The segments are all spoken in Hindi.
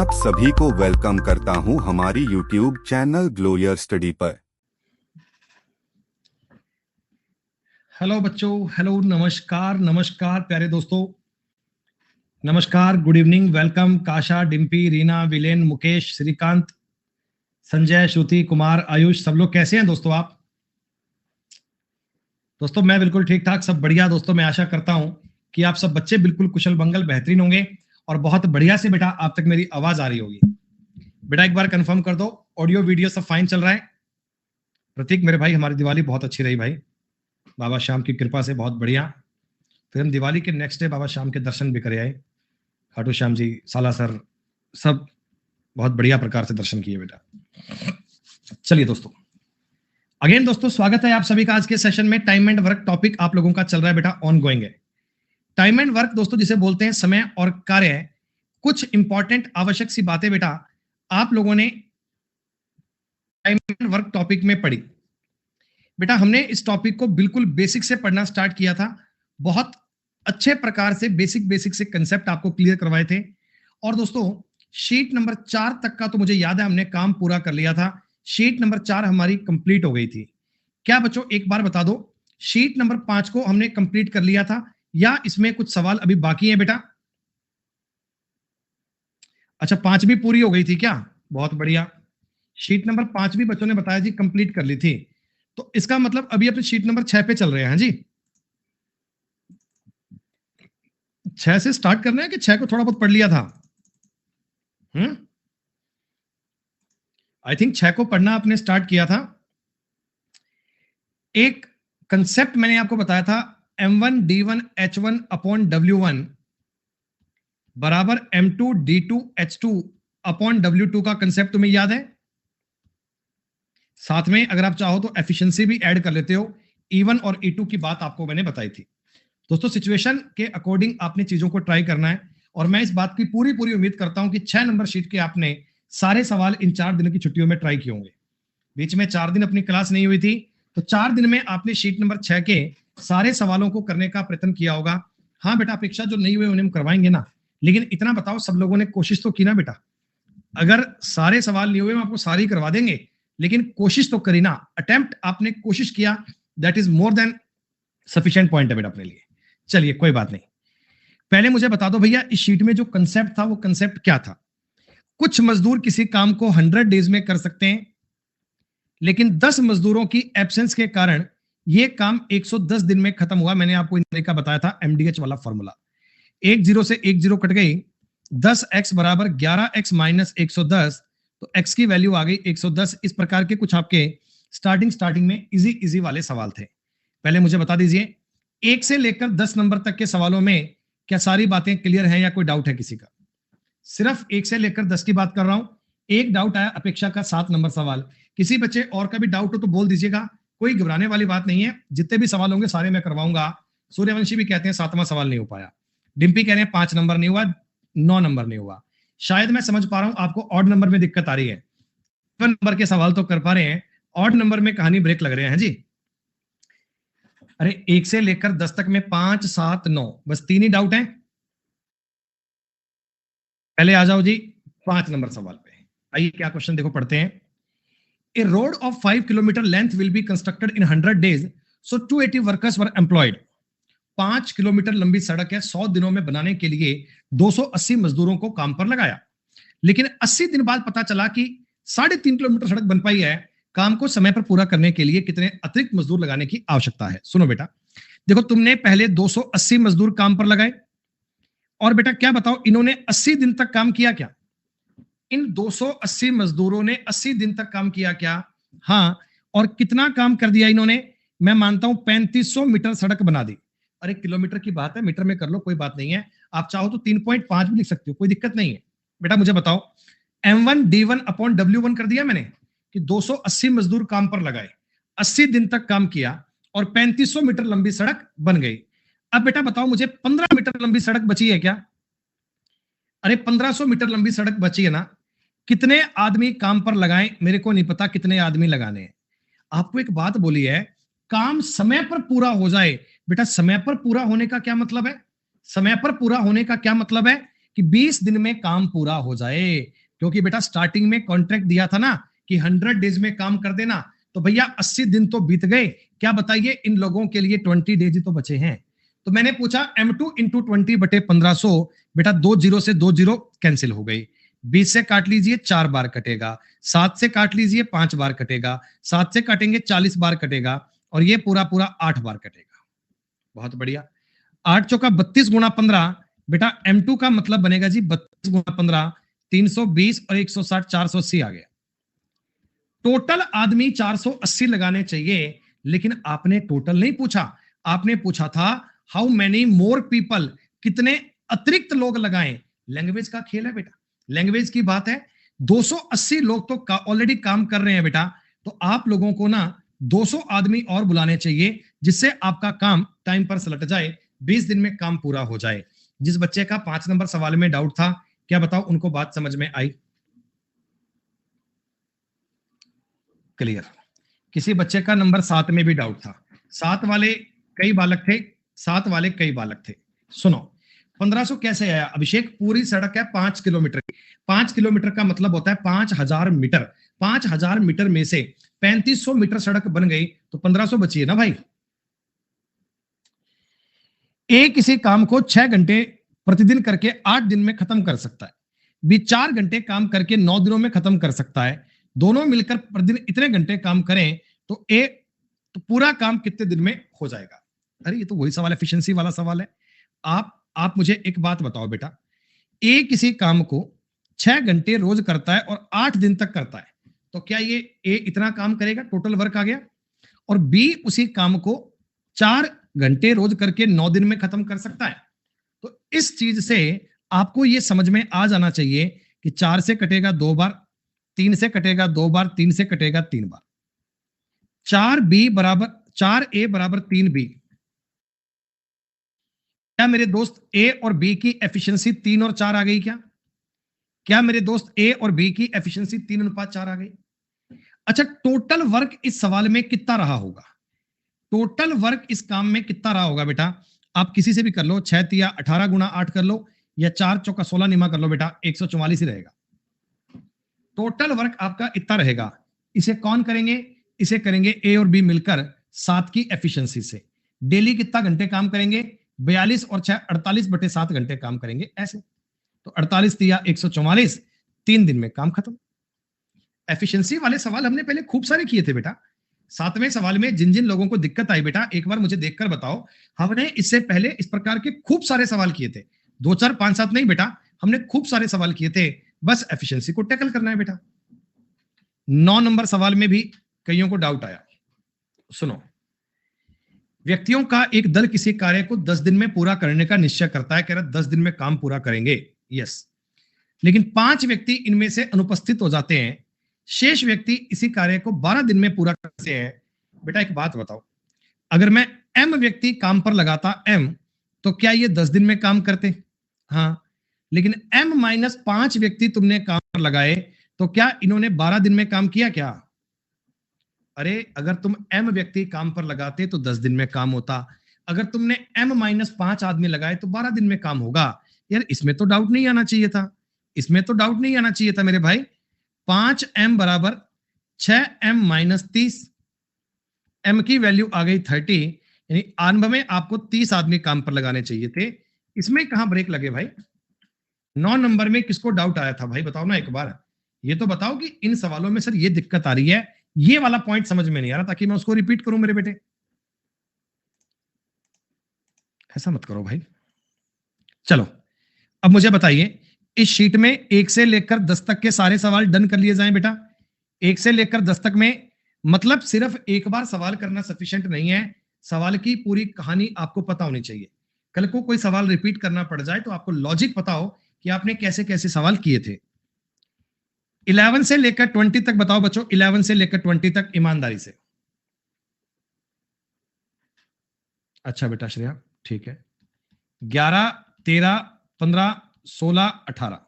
आप सभी को वेलकम करता हूं हमारी YouTube channel glow your study पर। हेलो बच्चों, हेलो, नमस्कार नमस्कार प्यारे दोस्तों, नमस्कार, good evening, welcome. Kasha, Dimpy, Reena, विलेन, मुकेश, श्रीकांत, संजय, श्रुति, कुमार, आयुष, सब लोग कैसे हैं दोस्तों? आप दोस्तों मैं बिल्कुल ठीक ठाक, सब बढ़िया दोस्तों। मैं आशा करता हूं कि आप सब बच्चे बिल्कुल कुशल मंगल बेहतरीन होंगे और बहुत बढ़िया से बेटा आप तक मेरी आवाज आ रही होगी। बेटा एक बार कंफर्म कर दो, ऑडियो वीडियो सब फाइन चल रहा है? प्रतीक मेरे भाई, हमारी दिवाली बहुत अच्छी रही भाई, बाबा श्याम की कृपा से बहुत बढ़िया। फिर हम दिवाली के नेक्स्ट डे बाबा श्याम के दर्शन भी करे आए, खाटू श्याम जी, सालासर, सब बहुत बढ़िया प्रकार से दर्शन किए बेटा। चलिए दोस्तों, अगेन दोस्तों स्वागत है आप सभी का आज के सेशन में। टाइम एंड वर्क टॉपिक आप लोगों का चल रहा है बेटा, ऑन गोइंग है। टाइम एंड वर्क दोस्तों जिसे बोलते हैं समय और कार्य, कुछ इंपॉर्टेंट आवश्यक सी बातें बेटा आप लोगों ने टाइम एंड वर्क टॉपिक में पढ़ी। बेटा हमने इस टॉपिक को बिल्कुल बेसिक से पढ़ना स्टार्ट किया था, बहुत अच्छे प्रकार से बेसिक से कंसेप्ट आपको क्लियर करवाए थे। और दोस्तों शीट नंबर 4 तक का तो मुझे याद है हमने काम पूरा कर लिया था। शीट नंबर 4 हमारी कंप्लीट हो गई थी। क्या बच्चों एक बार बता दो, शीट नंबर 5 को हमने कंप्लीट कर लिया था या इसमें कुछ सवाल अभी बाकी है बेटा? अच्छा 5 भी पूरी हो गई थी क्या? बहुत बढ़िया। शीट नंबर 5 भी बच्चों ने बताया जी कंप्लीट कर ली थी, तो इसका मतलब अभी अपने शीट नंबर 6 पे चल रहे हैं जी। 6 से स्टार्ट करना है कि 6 को थोड़ा बहुत पढ़ लिया था? आई थिंक 6 को पढ़ना आपने स्टार्ट किया था। एक कंसेप्ट मैंने आपको बताया था, m1 d1 h1 upon w1 बराबर m2 d2 h2 upon w2 का कंसेप्ट तुम्हें याद है? साथ में अगर आप चाहो तो एफिशिएंसी भी ऐड कर लेते हो। E1 और E2 की बात आपको मैंने बताई थी। दोस्तों सिचुएशन के अकॉर्डिंग आपने चीजों को ट्राई करना है और मैं इस बात की पूरी उम्मीद करता हूं कि 6 नंबर शीट के आपने सारे सवाल इन 4 दिनों की छुट्टियों में ट्राई किए होंगे। बीच में 4 दिन अपनी क्लास नहीं हुई थी, तो 4 दिन में आपने शीट नंबर 6 के सारे सवालों को करने का प्रयत्न किया होगा। हाँ बेटा, अपेक्षा जो नहीं हुए उन्हें हम करवाएंगे ना, लेकिन इतना बताओ सब लोगों ने कोशिश तो की ना बेटा? अगर सारे सवाल नहीं हुए हम आपको सारे ही करवा देंगे, लेकिन कोशिश तो करी ना। अटेम्प्ट आपने कोशिश किया, that is more than sufficient point है बेटा अपने लिए। चलिए कोई बात नहीं, पहले मुझे बता दो भैया इस शीट में जो कंसेप्ट था वो कंसेप्ट क्या था? कुछ मजदूर किसी काम को 100 डेज में कर सकते हैं, लेकिन 10 मजदूरों की एब्सेंस के कारण यह काम 110 दिन में खत्म हुआ। मैंने आपको इन तरीका बताया था, एमडीएच वाला फॉर्मूला। 1 0 से 1 0 कट गई, 10x बराबर 11x माइनस 110, तो x की वैल्यू आ गई 110। इस प्रकार के कुछ आपके स्टार्टिंग में इजी वाले सवाल थे। पहले मुझे बता दीजिए 1 से लेकर 10 नंबर तक के सवालों में क्या सारी बातें क्लियर हैं या कोई डाउट है किसी का? सिर्फ 1 से लेकर 10 की बात कर रहा हूं। एक डाउट आया अपेक्षा का 7 नंबर सवाल, किसी बच्चे और का भी डाउट हो तो बोल दीजिएगा, कोई घबराने वाली बात नहीं है। जितने भी सवाल होंगे सारे मैं करवाऊंगा। सूर्यवंशी भी कहते हैं 7वां सवाल नहीं हो पाया, डिम्पी कह रहे हैं 5 नंबर नहीं हुआ, 9 नंबर नहीं हुआ। शायद मैं समझ पा रहा हूं आपको ऑड नंबर में दिक्कत आ रही है। 7 नंबर के सवाल तो कर पा रहे हैं, ऑड नंबर में कहानी ब्रेक लग रहे हैं जी। अरे 1 से लेकर 10 तक में 5 7 9 बस 3 ही डाउट हैं। पहले आ जाओ जी 5 नंबर सवाल पे। आइए क्या क्वेश्चन देखो, पढ़ते हैं। A road of 5 kilometre length will be constructed in 100 days, so 280 workers were employed. 5 kilometre लंबी सड़क है, 100 दिनों में बनाने के लिए 280 मजदूरों को काम पर लगाया, लेकिन 80 दिन बाद पता चला कि 3.5 किलोमीटर सड़क बन पाई है। काम को समय पर पूरा करने के लिए कितने अतिरिक्त मजदूर लगाने की आवश्यकता है? सुनो बेटा, देखो तुमने पहले 280 मजदूर काम पर लगाए और बेटा क्या बताओ इन्होंने 80 दिन तक काम किया क्या? इन 280 मजदूरों ने 80 दिन तक काम किया क्या? हाँ, और कितना काम कर दिया इन्होंने? मैं मानता हूं 3500 मीटर सड़क बना दी। अरे किलोमीटर की बात है, मीटर में कर लो कोई बात नहीं है, आप चाहो तो 3.5 भी लिख सकते हो, कोई दिक्कत नहीं है। बेटा मुझे बताओ m1 d1 अपॉन w1 कर दिया मैंने कि 280 मजदूर काम पर लगाए, 80 दिन तक काम किया और 3500 मीटर लंबी सड़क बन गई। अब बेटा बताओ मुझे 15 मीटर लंबी सड़क बची है क्या? अरे 1500 मीटर लंबी सड़क बची है ना, कितने आदमी काम पर लगाएं मेरे को नहीं पता, कितने आदमी लगाने हैं। आपको एक बात बोली है, काम समय पर पूरा हो जाए। बेटा समय पर पूरा होने का क्या मतलब है? समय पर पूरा होने का क्या मतलब है कि 20 दिन में काम पूरा हो जाए, क्योंकि बेटा स्टार्टिंग में कॉन्ट्रैक्ट दिया था ना कि 100 डेज में काम कर देना, तो भैया 80 दिन तो बीत गए, क्या बताइए इन लोगों के लिए 20 डेज ही तो बचे हैं। तो मैंने पूछा M2 इंटू 20 बटे 1500, बेटा 2 जीरो से 2 जीरो कैंसिल हो गई, 20 से काट लीजिए 4 बार कटेगा, 7 से काट लीजिए 5 बार कटेगा, 7 से काटेंगे 40 बार कटेगा, और ये पूरा पूरा 8 बार कटेगा। बहुत बढ़िया, 8 चौका 32 गुणा 15, बेटा M2 का मतलब बनेगा जी 32 गुणा 15, 320 और 160, 480 आ गया। टोटल आदमी 480 लगाने चाहिए, लेकिन आपने टोटल नहीं पूछा, आपने पूछा था हाउ मेनी मोर पीपल, कितने अतिरिक्त लोग लगाएं। लैंग्वेज का खेल है बेटा, लैंग्वेज की बात है। 280 लोग तो ऑलरेडी काम कर रहे हैं बेटा, तो आप लोगों को ना 200 आदमी और बुलाने चाहिए, जिससे आपका काम टाइम पर सलट जाए, 20 दिन में काम पूरा हो जाए। जिस बच्चे का 5 नंबर सवाल में डाउट था, क्या बताओ उनको बात समझ में आई? क्लियर। किसी बच्चे का नंबर 7 में भी डाउट था, 7 वाले कई बालक थे, 7 वाले कई बालक थे। सुनो 1500 कैसे आया अभिषेक? पूरी सड़क है 5 किलोमीटर की, 5 किलोमीटर का मतलब होता है 5000 मीटर, 5000 मीटर में से 3500 मीटर सड़क बन गई, तो 1500 बची है ना भाई। ए किसी काम को 6 घंटे प्रतिदिन करके 8 दिन में खत्म कर सकता है, बी 4 घंटे काम करके 9 दिनों में खत्म कर सकता है, दोनों मिलकर प्रतिदिन इतने घंटे काम करें तो ए तो पूरा काम कितने दिन में हो जाएगा। अरे ये तो वही सवाल, एफिशिएंसी वाला सवाल है। आप मुझे एक बात बताओ बेटा, ए किसी काम को 6 घंटे रोज करता है और 8 दिन तक करता है, तो क्या ये ए इतना काम करेगा, टोटल वर्क आ गया, और बी उसी काम को 4 घंटे रोज करके 9 दिन में खत्म कर सकता है। तो इस चीज से आपको ये समझ में आ जाना चाहिए कि 4 से कटेगा 2 बार, 3 से कटेगा 2 बार, 3 से कटेगा 3 बार, 4 ए बराबर 3 बी। क्या मेरे दोस्त ए और बी की एफिशिएंसी 3 और 4 आ गई? क्या मेरे दोस्त ए और बी की एफिशिएंसी 3:4 आ गई? अच्छा, टोटल वर्क इस सवाल में कितना रहा होगा? टोटल वर्क इस काम में कितना रहा होगा बेटा? आप किसी से भी कर लो, 6 तिया 18 गुणा 8 कर लो, या 4 चौका 16 निमा कर लो बेटा, 144 ही रहेगा। टोटल वर्क आपका इतना रहेगा। इसे कौन करेंगे? इसे करेंगे ए और बी मिलकर 7 की एफिशिएंसी से। डेली कितना घंटे काम करेंगे? 42 और 6 48 बटे 7 घंटे काम करेंगे ऐसे। तो 48 तिया 144, 3 दिन में काम खत्म। एफिशिएंसी वाले सवाल हमने पहले खूब सारे किए थे बेटा। 7वें सवाल में जिन जिन लोगों को दिक्कत आई बेटा, एक बार मुझे देखकर बताओ। हमने इससे पहले इस प्रकार के खूब सारे सवाल किए थे, 2 4 5 7 नहीं बेटा, हमने खूब सारे सवाल किए थे। बस एफिशिएंसी को टैकल करना है बेटा। 9 नंबर सवाल में भी कईयों को डाउट आया। सुनो, व्यक्तियों का एक दल किसी कार्य को 10 दिन में पूरा करने का निश्चय करता है, कह रहा 10 दिन में काम पूरा करेंगे, यस, लेकिन 5 व्यक्ति इनमें से अनुपस्थित हो जाते हैं, शेष व्यक्ति इसी कार्य को 12 दिन में पूरा करते हैं। बेटा एक बात बताओ, अगर मैं m व्यक्ति काम पर लगाता m, तो क्या ये 10 दिन में काम करते? हाँ, लेकिन m-5 व्यक्ति तुमने काम पर लगाए, तो क्या इन्होंने 12 दिन में काम किया क्या? अरे अगर तुम m व्यक्ति काम पर लगाते तो 10 दिन में काम होता, अगर तुमने m-5 आदमी लगाए तो 12 दिन में काम होगा। यार इसमें तो डाउट नहीं आना चाहिए था, इसमें तो डाउट नहीं आना चाहिए था मेरे भाई। 5m बराबर 6m-30, m की वैल्यू आ गई 30, यानी 98 में आपको 30 आदमी काम पर लगाने चाहिए थे। इसमें कहां ब्रेक लगे भाई? 9 नंबर में किसको डाउट आया था भाई, बताओ ना एक बार। ये तो बताओ कि इन सवालों में सर ये दिक्कत आ रही है, ये वाला पॉइंट समझ में नहीं आ रहा, ताकि मैं उसको रिपीट करूं मेरे बेटे। ऐसा मत करो भाई। चलो अब मुझे बताइए, इस शीट में 1 से लेकर 10 तक के सारे सवाल डन कर लिए जाएं बेटा। 1 से लेकर 10 तक में मतलब सिर्फ एक बार सवाल करना सफिशिएंट नहीं है, सवाल की पूरी कहानी आपको पता होनी चाहिए। कल को कोई सवाल रिपीट करना पड़ जाए तो आपको लॉजिक पता हो कि आपने कैसे कैसे सवाल किए थे। 11 से लेकर 20 तक बताओ बच्चों, 11 से लेकर 20 तक ईमानदारी से। अच्छा बेटा श्रेया, ठीक है। 11, 13, 15, 16, 18।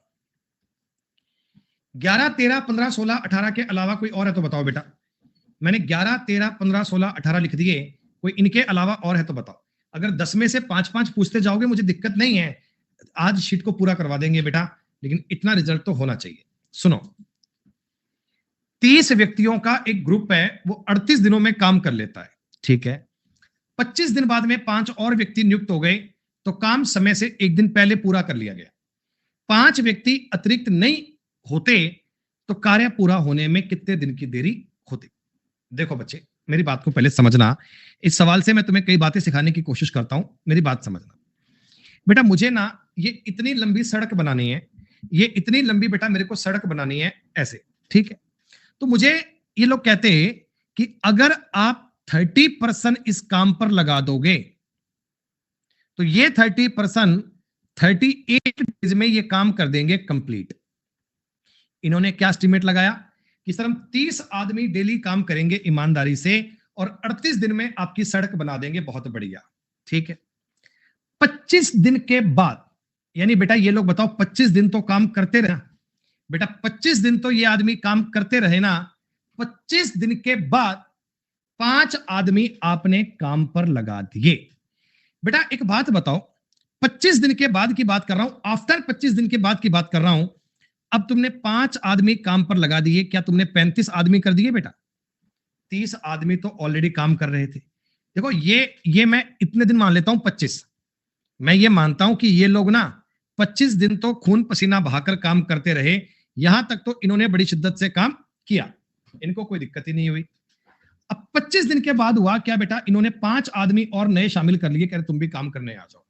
11, 13, 15, 16, 18 के अलावा कोई और है तो बताओ बेटा। मैंने 11, 13, 15, 16, 18 लिख दिए, कोई इनके अलावा और है तो बताओ। अगर 10 में से 5-5 पूछते जाओगे मुझे दिक्कत नहीं है, आज शीट को पूरा करवा देंगे बेटा, लेकिन इतना रिजल्ट तो होना चाहिए। सुनो, 30 व्यक्तियों का एक ग्रुप है, वो 38 दिनों में काम कर लेता है, ठीक है। 25 दिन बाद में 5 और व्यक्ति नियुक्त हो गए, तो काम समय से एक दिन पहले पूरा कर लिया गया। 5 व्यक्ति अतिरिक्त नहीं होते तो कार्य पूरा होने में कितने दिन की देरी होती? देखो बच्चे, मेरी बात को पहले समझना। इस सवाल से मैं तुम्हें कई बातें सिखाने की कोशिश करता हूं, मेरी बात समझना। बेटा मुझे ना ये इतनी लंबी सड़क बनानी है, ये इतनी लंबी बेटा मेरे को सड़क बनानी है ऐसे, ठीक है। तो मुझे ये लोग कहते हैं कि अगर आप 30% इस काम पर लगा दोगे तो ये 30% 38 डेज में ये काम कर देंगे कंप्लीट। इन्होंने क्या एस्टिमेट लगाया कि सर हम 30 आदमी डेली काम करेंगे ईमानदारी से और 38 दिन में आपकी सड़क बना देंगे, बहुत बढ़िया, ठीक है। 25 दिन के बाद, यानी बेटा ये लोग बताओ 25 दिन तो काम करते रहे बेटा, 25 दिन तो ये आदमी काम करते रहे ना। 25 दिन के बाद 5 आदमी आपने काम पर लगा दिए। बेटा एक बात बताओ, 25 दिन के बाद की बात कर रहा हूं, आफ्टर 25 दिन के बाद की बात कर रहा हूं। अब तुमने 5 आदमी काम पर लगा दिए, क्या तुमने 35 आदमी कर दिए बेटा? 30 आदमी तो ऑलरेडी काम कर रहे थे। देखो ये मैं इतने दिन मान लेता हूं 25, मैं ये मानता हूं कि ये लोग ना 25 दिन तो खून पसीना बहाकर काम करते रहे, यहां तक तो इन्होंने बड़ी शिद्दत से काम किया, इनको कोई दिक्कत ही नहीं हुई। अब 25 दिन के बाद हुआ क्या बेटा, इन्होंने 5 आदमी और नए शामिल कर लिए, कह रहे तुम भी काम करने आ जाओ,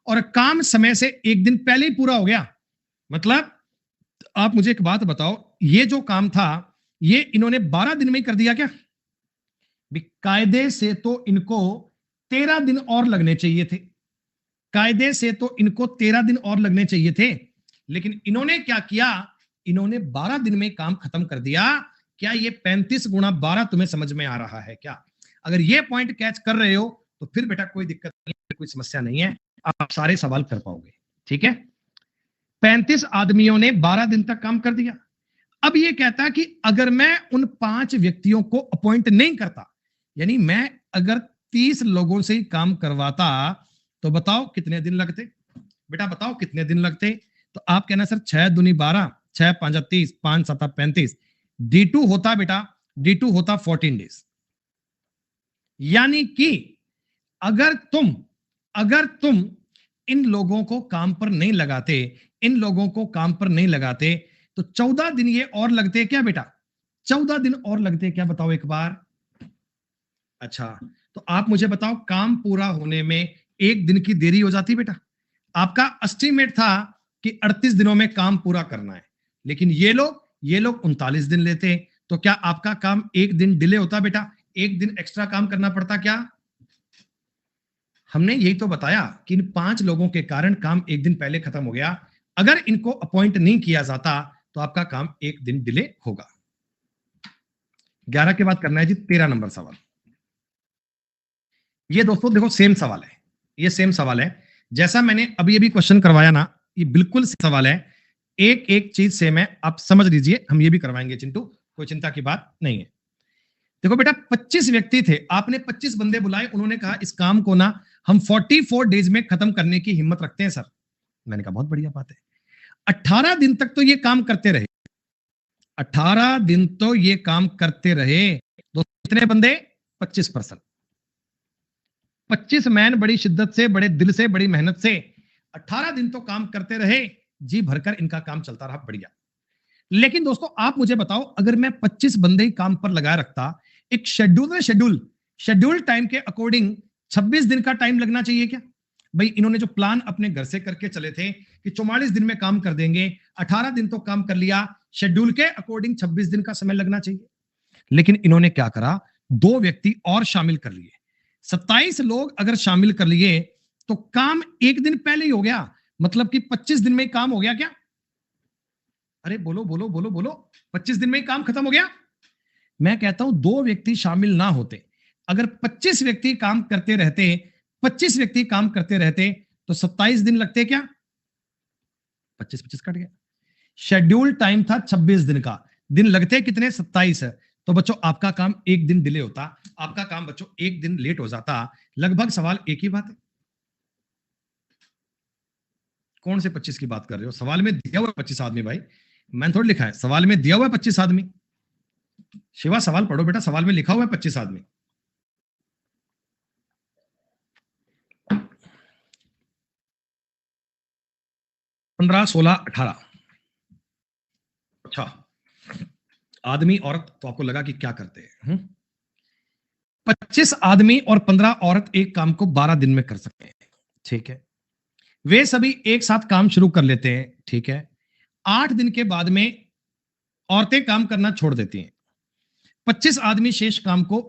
और काम समय से एक दिन पहले ही पूरा हो गया। मतलब आप मुझे एक बात बताओ, ये जो काम था ये इन्होंने 12 दिन में ही कर दिया क्या? कायदे से तो इनको 13 दिन और लगने चाहिए थे, कायदे से तो इनको 13 दिन और लगने चाहिए थे, लेकिन इन्होंने क्या किया, इन्होंने 12 दिन में काम खत्म कर दिया। क्या ये 35 गुणा 12 तुम्हें समझ में आ रहा है क्या? अगर ये पॉइंट कैच कर रहे हो तो फिर बेटा कोई दिक्कत नहीं, कोई समस्या नहीं है, आप सारे सवाल कर पाओगे, ठीक है। 35 आदमियों ने 12 दिन तक काम कर दिया। अब ये कहता है कि अगर मैं उन 5 व्यक्तियों को अपॉइंट नहीं करता, यानी मैं अगर 30 लोगों से ही काम करवाता, तो बताओ कितने दिन लगते? बेटा बताओ कितने दिन लगते? तो आप कहना सर 6 दूनी 12, 6 5 30, 5 7 35, D2 होता बेटा, D2 होता 14 डेज। यानी कि अगर तुम इन लोगों को काम पर नहीं लगाते, इन लोगों को काम पर नहीं लगाते, तो 14 दिन ये और लगते क्या बेटा? 14 दिन और लगते क्या, बताओ एक बार। अच्छा, तो आप मुझे बताओ काम पूरा होने में एक दिन की देरी हो जाती बेटा। आपका एस्टीमेट था कि 38 दिनों में काम पूरा करना है, लेकिन ये लोग 39 दिन लेते, तो क्या आपका काम एक दिन डिले होता बेटा? एक दिन एक्स्ट्रा काम करना पड़ता क्या? हमने यही तो बताया कि इन 5 लोगों के कारण काम एक दिन पहले खत्म हो गया। अगर इनको अपॉइंट नहीं किया जाता तो आपका काम एक दिन डिले होगा। 11 के बाद करना है जी 13 नंबर सवाल। ये दोस्तों देखो सेम सवाल है, ये सेम सवाल है जैसा मैंने अभी अभी क्वेश्चन करवाया ना, ये बिल्कुल सवाल है, एक एक चीज सेम है, आप समझ लीजिए। हम ये भी करवाएंगे चिंटू, कोई चिंता की बात नहीं है। देखो बेटा 25 व्यक्ति थे, आपने 25 बंदे बुलाए, उन्होंने कहा इस काम को ना हम 44 डेज में खत्म करने की हिम्मत रखते हैं सर। मैंने कहा बहुत बढ़िया बात है। 18 दिन तक तो ये काम करते रहे, 18 दिन तो ये काम करते रहे। तो कितने बंदे? 25%। 25 मैन बड़ी शिद्दत से, बड़े दिल से, बड़ी मेहनत से 18 दिन तो काम करते रहे, जी भरकर इनका काम चलता रहा, बढ़िया। लेकिन दोस्तों आप मुझे बताओ, अगर मैं 25 बंदे ही काम पर लगाए रखता, एक शेड्यूल टाइम के अकॉर्डिंग 26 दिन का टाइम लगना चाहिए क्या? भाई इन्होंने जो प्लान अपने घर से करके चले थे कि 44 दिन में काम कर देंगे, 18 दिन तो काम कर लिया, शेड्यूल के अकॉर्डिंग 26 दिन का समय लगना चाहिए। लेकिन इन्होंने क्या करा, 2 व्यक्ति और शामिल कर लिए, 27 लोग अगर शामिल कर लिए तो काम एक दिन पहले ही हो गया, मतलब कि 25 दिन में ही काम हो गया क्या? अरे बोलो बोलो बोलो बोलो, 25 दिन में ही काम खत्म हो गया। मैं कहता हूं 2 व्यक्ति शामिल ना होते, अगर 25 व्यक्ति काम करते रहते, 25 व्यक्ति काम करते रहते तो 27 दिन लगते क्या? 25 25 कट गया। शेड्यूल टाइम था 26 दिन का, दिन लगते कितने? 27 है। तो बच्चों आपका काम एक दिन डिले होता, आपका काम बच्चों एक दिन लेट हो जाता। लगभग सवाल एक ही बात है। कौन से 25 की बात कर रहे हो? सवाल में दिया हुआ 25 आदमी भाई, मैंने थोड़ी लिखा है, सवाल में दिया हुआ है 25 आदमी। शिवा सवाल पढ़ो बेटा, सवाल में लिखा हुआ है 25 आदमी। पंद्रह, 16, 18। अच्छा, आदमी औरत, तो आपको लगा कि क्या करते हैं? 25 आदमी और 15 औरत एक काम को 12 दिन में कर सकते हैं, ठीक है। वे सभी एक साथ काम शुरू कर लेते हैं, ठीक है। 8 दिन के बाद में औरतें काम करना छोड़ देती हैं। 25 आदमी शेष काम को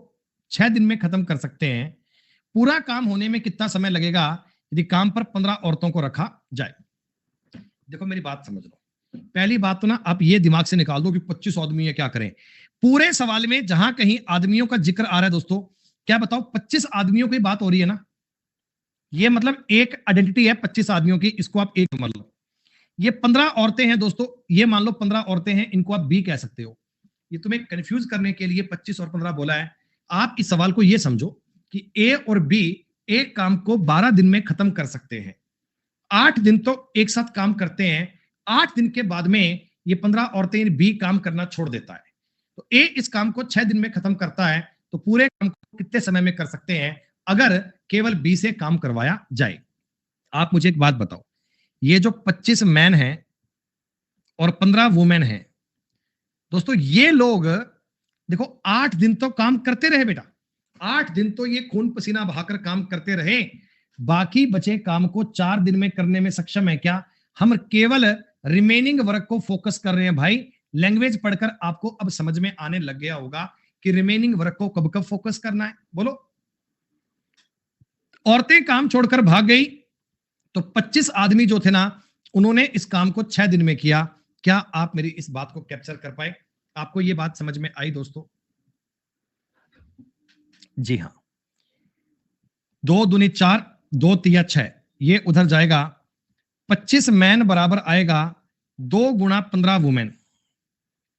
6 दिन में खत्म कर सकते हैं। पूरा काम होने में कितना समय लगेगा यदि काम पर 15 औरतों को रखा जाए? देखो मेरी बात समझ लो। पहली बात तो ना आप ये दिमाग से निकाल दो कि 25 आदमी है क्या करें। पूरे सवाल में जहां कहीं आदमियों का जिक्र आ रहा है दोस्तों, क्या बताओ 25 आदमियों की बात हो रही है ना, ये मतलब एक आइडेंटिटी है 25 आदमियों की, इसको आप एक मान लो। ये 15 औरतें हैं दोस्तों, ये मान लो 15 औरतें हैं, इनको आप बी कह सकते हो। ये तुम्हें कंफ्यूज करने के लिए 25 और 15 बोला है। आप इस सवाल को ये समझो कि ए और बी एक काम को 12 दिन में खत्म कर सकते हैं। 8 दिन तो एक साथ काम करते हैं, 8 दिन के बाद में ये 15 औरतें बी काम करना छोड़ देता है, तो ए इस काम को 6 दिन में खत्म करता है। तो पूरे काम को कितने समय में कर सकते हैं अगर केवल बी से काम करवाया जाए? आप मुझे एक बात बताओ, ये जो 25 मैन हैं और 15 वुमेन हैं दोस्तों, ये लोग देखो 8 दिन तो काम करते रहे बेटा, 8 दिन तो ये खून पसीना बहाकर काम करते रहे। बाकी बचे काम को 4 दिन में करने में सक्षम है क्या? हम केवल रिमेनिंग वर्क को फोकस कर रहे हैं भाई। लैंग्वेज पढ़कर आपको अब समझ में आने लग गया होगा कि रिमेनिंग वर्क को कब कब फोकस करना है। बोलो, औरतें काम छोड़कर भाग गई तो 25 आदमी जो थे ना, उन्होंने इस काम को 6 दिन में किया। क्या आप मेरी इस बात को कैप्चर कर पाए? आपको यह बात समझ में आई दोस्तों? जी हां, 2 दूनी 4, 2 तिया 6, ये उधर जाएगा। 25 मैन बराबर आएगा 2 गुणा 15 वुमेन,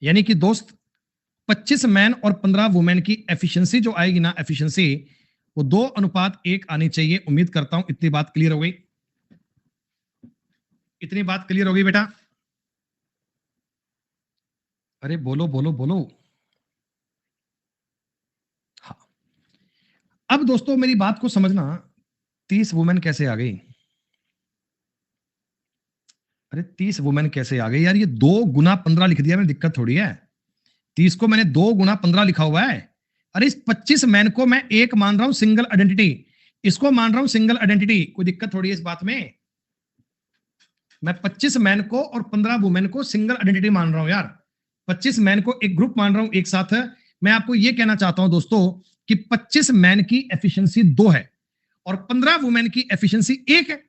यानी कि दोस्त 25 मैन और 15 वुमेन की एफिशिएंसी जो आएगी ना, एफिशिएंसी वो 2:1 आनी चाहिए। उम्मीद करता हूं इतनी बात क्लियर हो गई। इतनी बात क्लियर हो गई बेटा? अरे बोलो बोलो बोलो। हाँ, अब दोस्तों मेरी बात को समझना, 30 वुमेन कैसे आ गई? अरे 30 वुमेन कैसे आ गई यार? ये 2 गुना 15 लिख दिया मैंने, दिक्कत थोड़ी है। 30 को मैंने 2 गुना 15 लिखा हुआ है। अरे इस 25 मैन को मैं एक मान रहा हूं सिंगल आइडेंटिटी, इसको मान रहा हूं सिंगल आइडेंटिटी, कोई दिक्कत थोड़ी है इस बात में। मैं 25 मैन को और 15 वुमेन को सिंगल आइडेंटिटी मान रहा हूं यार। 25 मैन को एक ग्रुप मान रहा हूं एक साथ। मैं आपको यह कहना चाहता हूं दोस्तों कि 25 मैन की एफिशिएंसी 2 है और 15 वुमेन की एफिशिएंसी 1 है।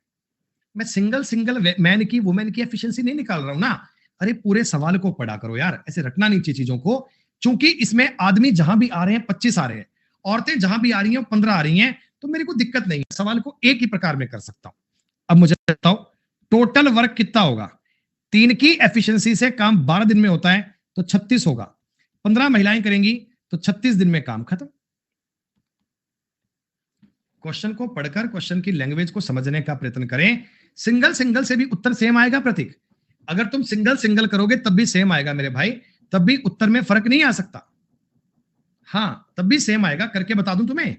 मैं सिंगल सिंगल मैन की वुमेन की एफिशिएंसी नहीं निकाल रहा हूं ना। अरे पूरे सवाल को पढ़ा करो यार, ऐसे रटना नहीं चाहिए चीजों को। चूंकि इसमें आदमी जहां भी आ रहे हैं 25 आ रहे हैं, औरतें जहां भी आ रही हैं 15 आ रही हैं, तो मेरे को दिक्कत नहीं है, सवाल को एक ही प्रकार में कर सकता हूं। अब मुझे बताओ टोटल वर्क कितना होगा? 3 की एफिशिएंसी से काम 12 दिन में होता है तो 36 होगा। 15 महिलाएं करेंगी तो 36 दिन में काम खत्म। क्वेश्चन को पढ़कर क्वेश्चन की लैंग्वेज को समझने का प्रयत्न करें। सिंगल सिंगल से भी उत्तर सेम आएगा प्रतीक। अगर तुम सिंगल सिंगल करोगे तब भी सेम आएगा मेरे भाई, तब भी उत्तर में फर्क नहीं आ सकता। हाँ तब भी सेम आएगा, करके बता दूं तुम्हें।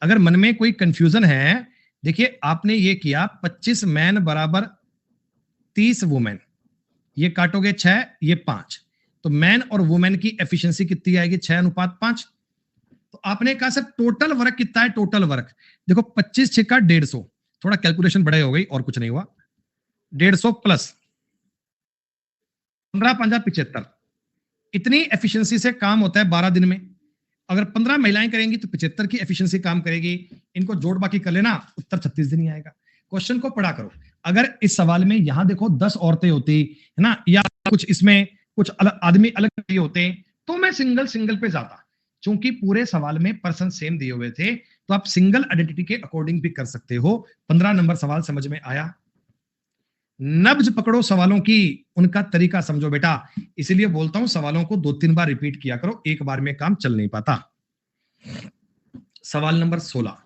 अगर मन में कोई कंफ्यूजन है, देखिए आपने ये किया 25 मैन बराबर 30 वुमेन, ये काटोगे 6, ये 5, तो मैन और वुमेन की एफिशिएंसी कितनी आएगी? 6:5। तो आपने कहा सर टोटल वर्क कितना है? टोटल वर्क देखो 25 6 का 150, थोड़ा कैलकुलेशन बढ़ाई हो गई और कुछ नहीं हुआ। 150 प्लस 15 5 75, इतनी एफिशिएंसी से काम होता है 12 दिन में। अगर 15 महिलाएं करेंगी तो 75 की एफिशिएंसी काम करेगी। इनको जोड़ बाकी कर लेना, उत्तर 36 दिन ही आएगा। क्वेश्चन को पढ़ा करो। अगर इस सवाल में यहां देखो 10 औरतें होती है ना, या कुछ इसमें कुछ अलग आदमी अलग होते तो मैं सिंगल सिंगल पे जाता। चूंकि पूरे सवाल में पर्सन सेम दिए हुए थे तो आप सिंगल आइडेंटिटी के अकॉर्डिंग भी कर सकते हो। 15 नंबर सवाल समझ में आया? नब्ज पकड़ो सवालों की, उनका तरीका समझो बेटा। इसलिए बोलता हूं सवालों को 2-3 बार रिपीट किया करो, एक बार में काम चल नहीं पाता। सवाल नंबर 16,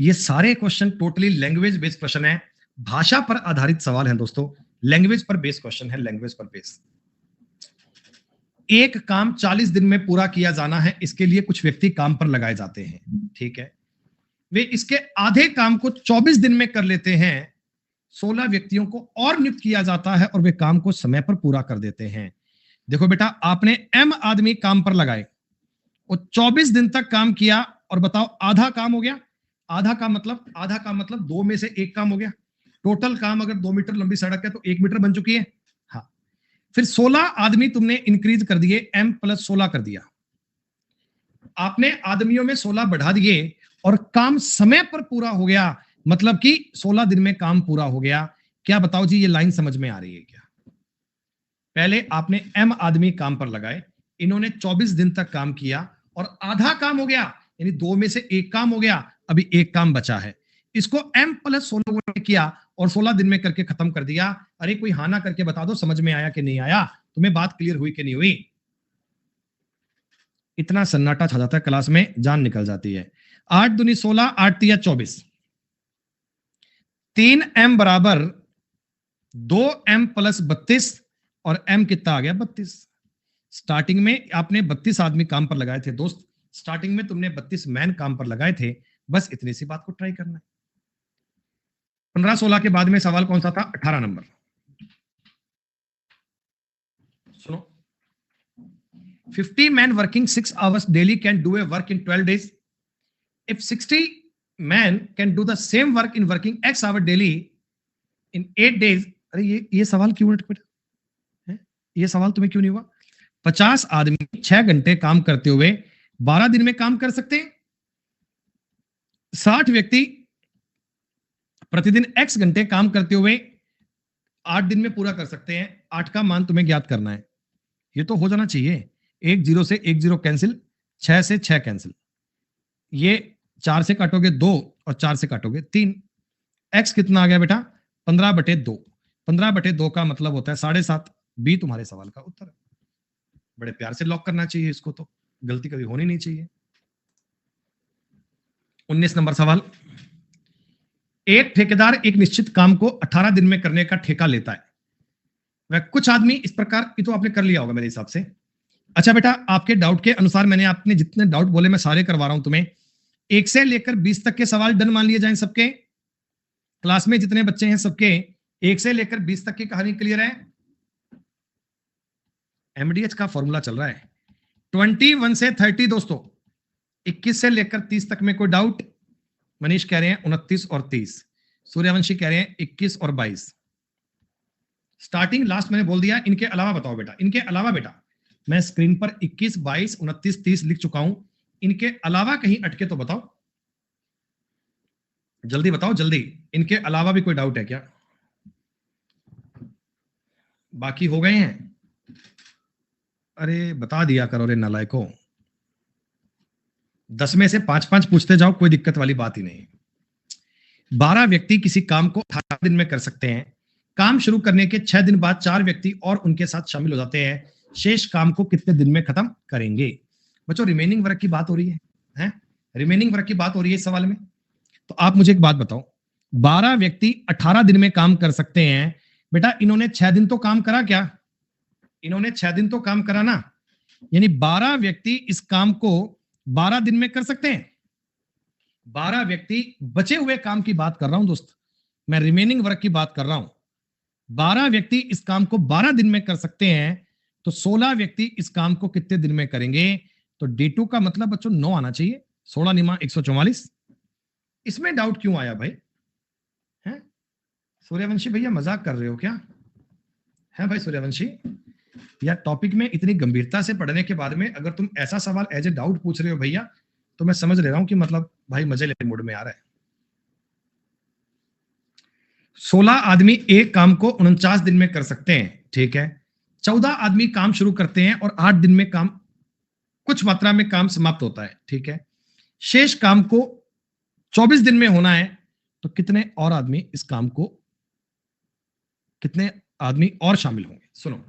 ये सारे question totally language based question है। भाषा पर आधारित सवाल है दोस्तों, लैंग्वेज पर बेस्ड क्वेश्चन है, लैंग्वेज पर बेस्ड। एक काम 40 दिन में पूरा किया जाना है, इसके लिए कुछ व्यक्ति काम पर लगाए जाते हैं, ठीक है। वे इसके आधे काम को 24 दिन में कर लेते हैं। 16 व्यक्तियों को और नियुक्त किया जाता है और वे काम को समय पर पूरा कर देते हैं। देखो बेटा, आपने m आदमी काम पर लगाए और 24 दिन तक काम किया, और बताओ आधा काम हो गया। आधा का मतलब 2 में से 1 काम हो गया। टोटल काम अगर 2 मीटर लंबी सड़क है तो 1 मीटर बन चुकी है। हाँ, फिर 16 आदमी तुमने इंक्रीज कर दिए, m + 16 कर दिया। आपने आदमियों में 16 बढ़ा दिए और काम समय पर पूरा हो गया, मतलब कि 16 दिन में काम पूरा हो गया। क्या बताओ जी, ये लाइन समझ में आ रही है क्या? पहले आपने m आदमी काम पर लगाए, इन्होंने 24 दिन तक काम किया और आधा काम हो गया, यानी 2 में से 1 काम हो गया, अभी 1 काम बचा है। इसको m + 16 किया और 16 दिन में करके खत्म कर दिया। अरे कोई हाँ ना करके बता दो, समझ में आया कि नहीं आया? तुम्हें बात क्लियर हुई कि नहीं हुई? इतना सन्नाटा छा जाता है क्लास में, जान निकल जाती है। 8 दूनी 16, 8 तिया 24, 3m बराबर 2m + 32, और m कितना आ गया? 32। स्टार्टिंग में आपने 32 आदमी काम पर लगाए थे दोस्त, स्टार्टिंग में तुमने 32 मैन काम पर लगाए थे। बस इतनी सी बात को ट्राई करना है। 15-16 के बाद में सवाल कौन सा था? 18 नंबर। सुनो, 50 men working 6 hours daily can do a work in 12 days. If 60 men can do the same work in working x hour daily in 8 days. अरे ये सवाल क्यों है? ये सवाल तुम्हें क्यों नहीं हुआ? 50 आदमी 6 घंटे काम करते हुए 12 दिन में काम कर सकते हैं। 60 व्यक्ति प्रतिदिन x घंटे काम करते हुए 8 दिन में पूरा कर सकते हैं। 8 का मान तुम्हें ज्ञात करना है। ये तो हो जाना चाहिए। 1 0 से 1 0 कैंसिल, 6 से 6 कैंसिल, ये 4 से काटोगे 2 और 4 से काटोगे 3। x कितना आ गया बेटा? 15/2। 15/2 का मतलब होता है 7.5। बी तुम्हारे सवाल का उत्तर है। बड़े प्यार से लॉक करना चाहिए इसको, तो गलती कभी होनी नहीं चाहिए। 19 नंबर सवाल। एक ठेकेदार एक निश्चित काम को 18 दिन में करने का ठेका लेता है। वह कुछ आदमी इस प्रकार, ये तो आपने कर लिया होगा मेरे हिसाब से। अच्छा बेटा, आपके डाउट के अनुसार मैंने आपने जितने डाउट बोले मैं सारे करवा रहा हूं तुम्हें। 1 से लेकर 20 तक के सवाल डन मान लिए जाएं सबके। क्लास में जितने बच्चे हैं सबके 1 से लेकर 20 तक की कहानी क्लियर है। एमडीएच का फॉर्मूला चल रहा है 21 से 30 दोस्तों। 21 से लेकर 30 तक में कोई डाउट? मनीष कह रहे हैं 29 और 30, सूर्यवंशी कह रहे हैं 21 और 22। स्टार्टिंग लास्ट मैंने बोल दिया। इनके अलावा बताओ बेटा, इनके अलावा बेटा मैं स्क्रीन पर 21, 22, 29, 30 लिख चुका हूं। इनके अलावा कहीं अटके तो बताओ, जल्दी बताओ जल्दी। इनके अलावा भी कोई डाउट है क्या? बाकी हो गए हैं? अरे बता दिया करो रे नालायकों। 10 में से 5-5 पूछते जाओ, कोई दिक्कत वाली बात ही नहीं। 12 व्यक्ति किसी काम को 18 दिन में कर सकते हैं। काम शुरू करने के 6 दिन बाद 4 व्यक्ति और उनके साथ शामिल हो जाते हैं। शेष काम को कितने दिन में खत्म करेंगे? बच्चों रिमेनिंग वर्क की बात हो रही है? रिमेनिंग वर्क की बात हो रही है इस सवाल में। तो आप मुझे एक बात बताओ, 12 व्यक्ति 18 दिन में काम कर सकते हैं। बेटा इन्होंने 6 दिन तो काम करा क्या? इन्होंने 6 दिन तो काम करा ना, यानी 12 व्यक्ति इस काम को 12 दिन में कर सकते हैं। 12 व्यक्ति बचे हुए काम की बात कर रहा हूं दोस्त, मैं रिमेनिंग वर्क की बात कर रहा हूं। 12 व्यक्ति इस काम को 12 दिन में कर सकते हैं, तो 16 व्यक्ति इस काम को कितने दिन में करेंगे? तो D2 का मतलब बच्चों 9 आना चाहिए। 16 निमा 144। इसमें डाउट क्यों आया भाई? हैं सूर्यवंशी भैया, मजाक कर रहे हो क्या? है भाई सूर्यवंशी, या टॉपिक में इतनी गंभीरता से पढ़ने के बाद में अगर तुम ऐसा सवाल एज ए डाउट पूछ रहे हो भैया, तो मैं समझ ले रहा हूं कि मतलब भाई मजे लेने मूड में आ रहा है। 16 आदमी एक काम को 49 दिन में कर सकते हैं, ठीक है। 14 आदमी काम शुरू करते हैं और 8 दिन में काम, कुछ मात्रा में काम समाप्त होता है, ठीक है। शेष काम को 24 दिन में होना है, तो कितने और आदमी इस काम को, कितने आदमी और शामिल होंगे? सुनो,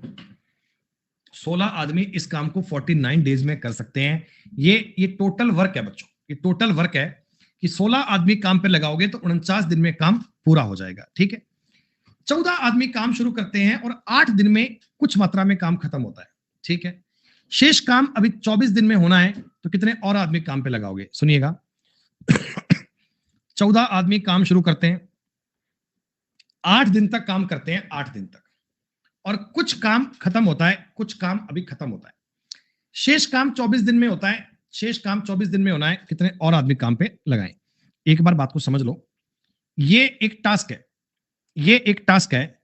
16 आदमी इस काम को 49 डेज में कर सकते हैं। ये टोटल वर्क है बच्चों, ये टोटल वर्क है कि 16 आदमी काम पे लगाओगे तो 49 दिन में काम पूरा हो जाएगा। ठीक है, 14 आदमी काम शुरू करते हैं और 8 दिन में कुछ मात्रा में काम खत्म होता है। ठीक है, शेष काम अभी 24 दिन में होना है, तो कितने और आदमी काम पे लगाओगे? सुनिएगा, 14 आदमी काम शुरू करते हैं, 8 दिन तक काम करते हैं, 8 दिन तक, और कुछ काम खत्म होता है, कुछ काम अभी खत्म होता है, शेष काम 24 दिन में होता है, शेष काम 24 दिन में होना है, कितने और आदमी काम पे लगाएं? एक बार बात को समझ लो, ये एक टास्क है, ये एक टास्क है।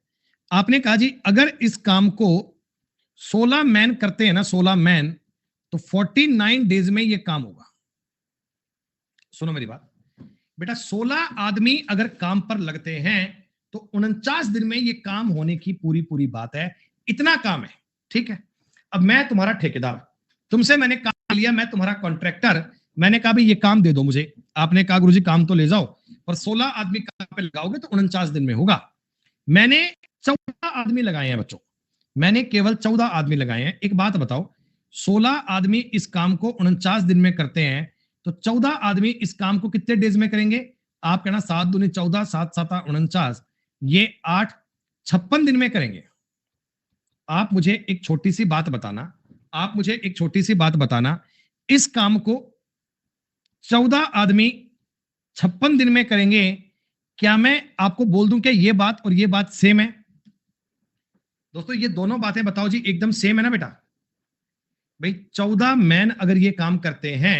आपने कहा जी अगर इस काम को 16 मैन करते हैं ना, 16 मैन, तो 49 डेज में ये काम होगा। सुनो मेरी बात बेटा, 16 आदमी अगर काम पर लगते हैं तो 49 दिन में ये काम होने की पूरी पूरी बात है, इतना काम है। ठीक है, अब मैं तुम्हारा ठेकेदार, तुमसे मैंने काम लिया, मैं तुम्हारा कॉन्ट्रैक्टर, मैंने कहा भाई ये काम दे दो मुझे, आपने कहा गुरुजी काम तो ले जाओ, पर 16 आदमी काम पे लगाओगे तो 49 दिन में होगा। मैंने 14 आदमी लगाए हैं बच्चों, मैंने केवल 14 आदमी लगाए हैं। एक बात बताओ, 16 आदमी इस काम को 49 दिन में करते हैं, तो 14 आदमी इस काम को कितने डेज में करेंगे? आप कहना 7 दूनी 14, 7 7 49, ये 8 56 दिन में करेंगे। आप मुझे एक छोटी सी बात बताना, आप मुझे एक छोटी सी बात बताना, इस काम को 14 आदमी 56 दिन में करेंगे, क्या मैं आपको बोल दूं क्या ये बात और ये बात सेम है? दोस्तों ये दोनों बातें बताओ जी, एकदम सेम है ना बेटा? भाई 14 मैन अगर ये काम करते हैं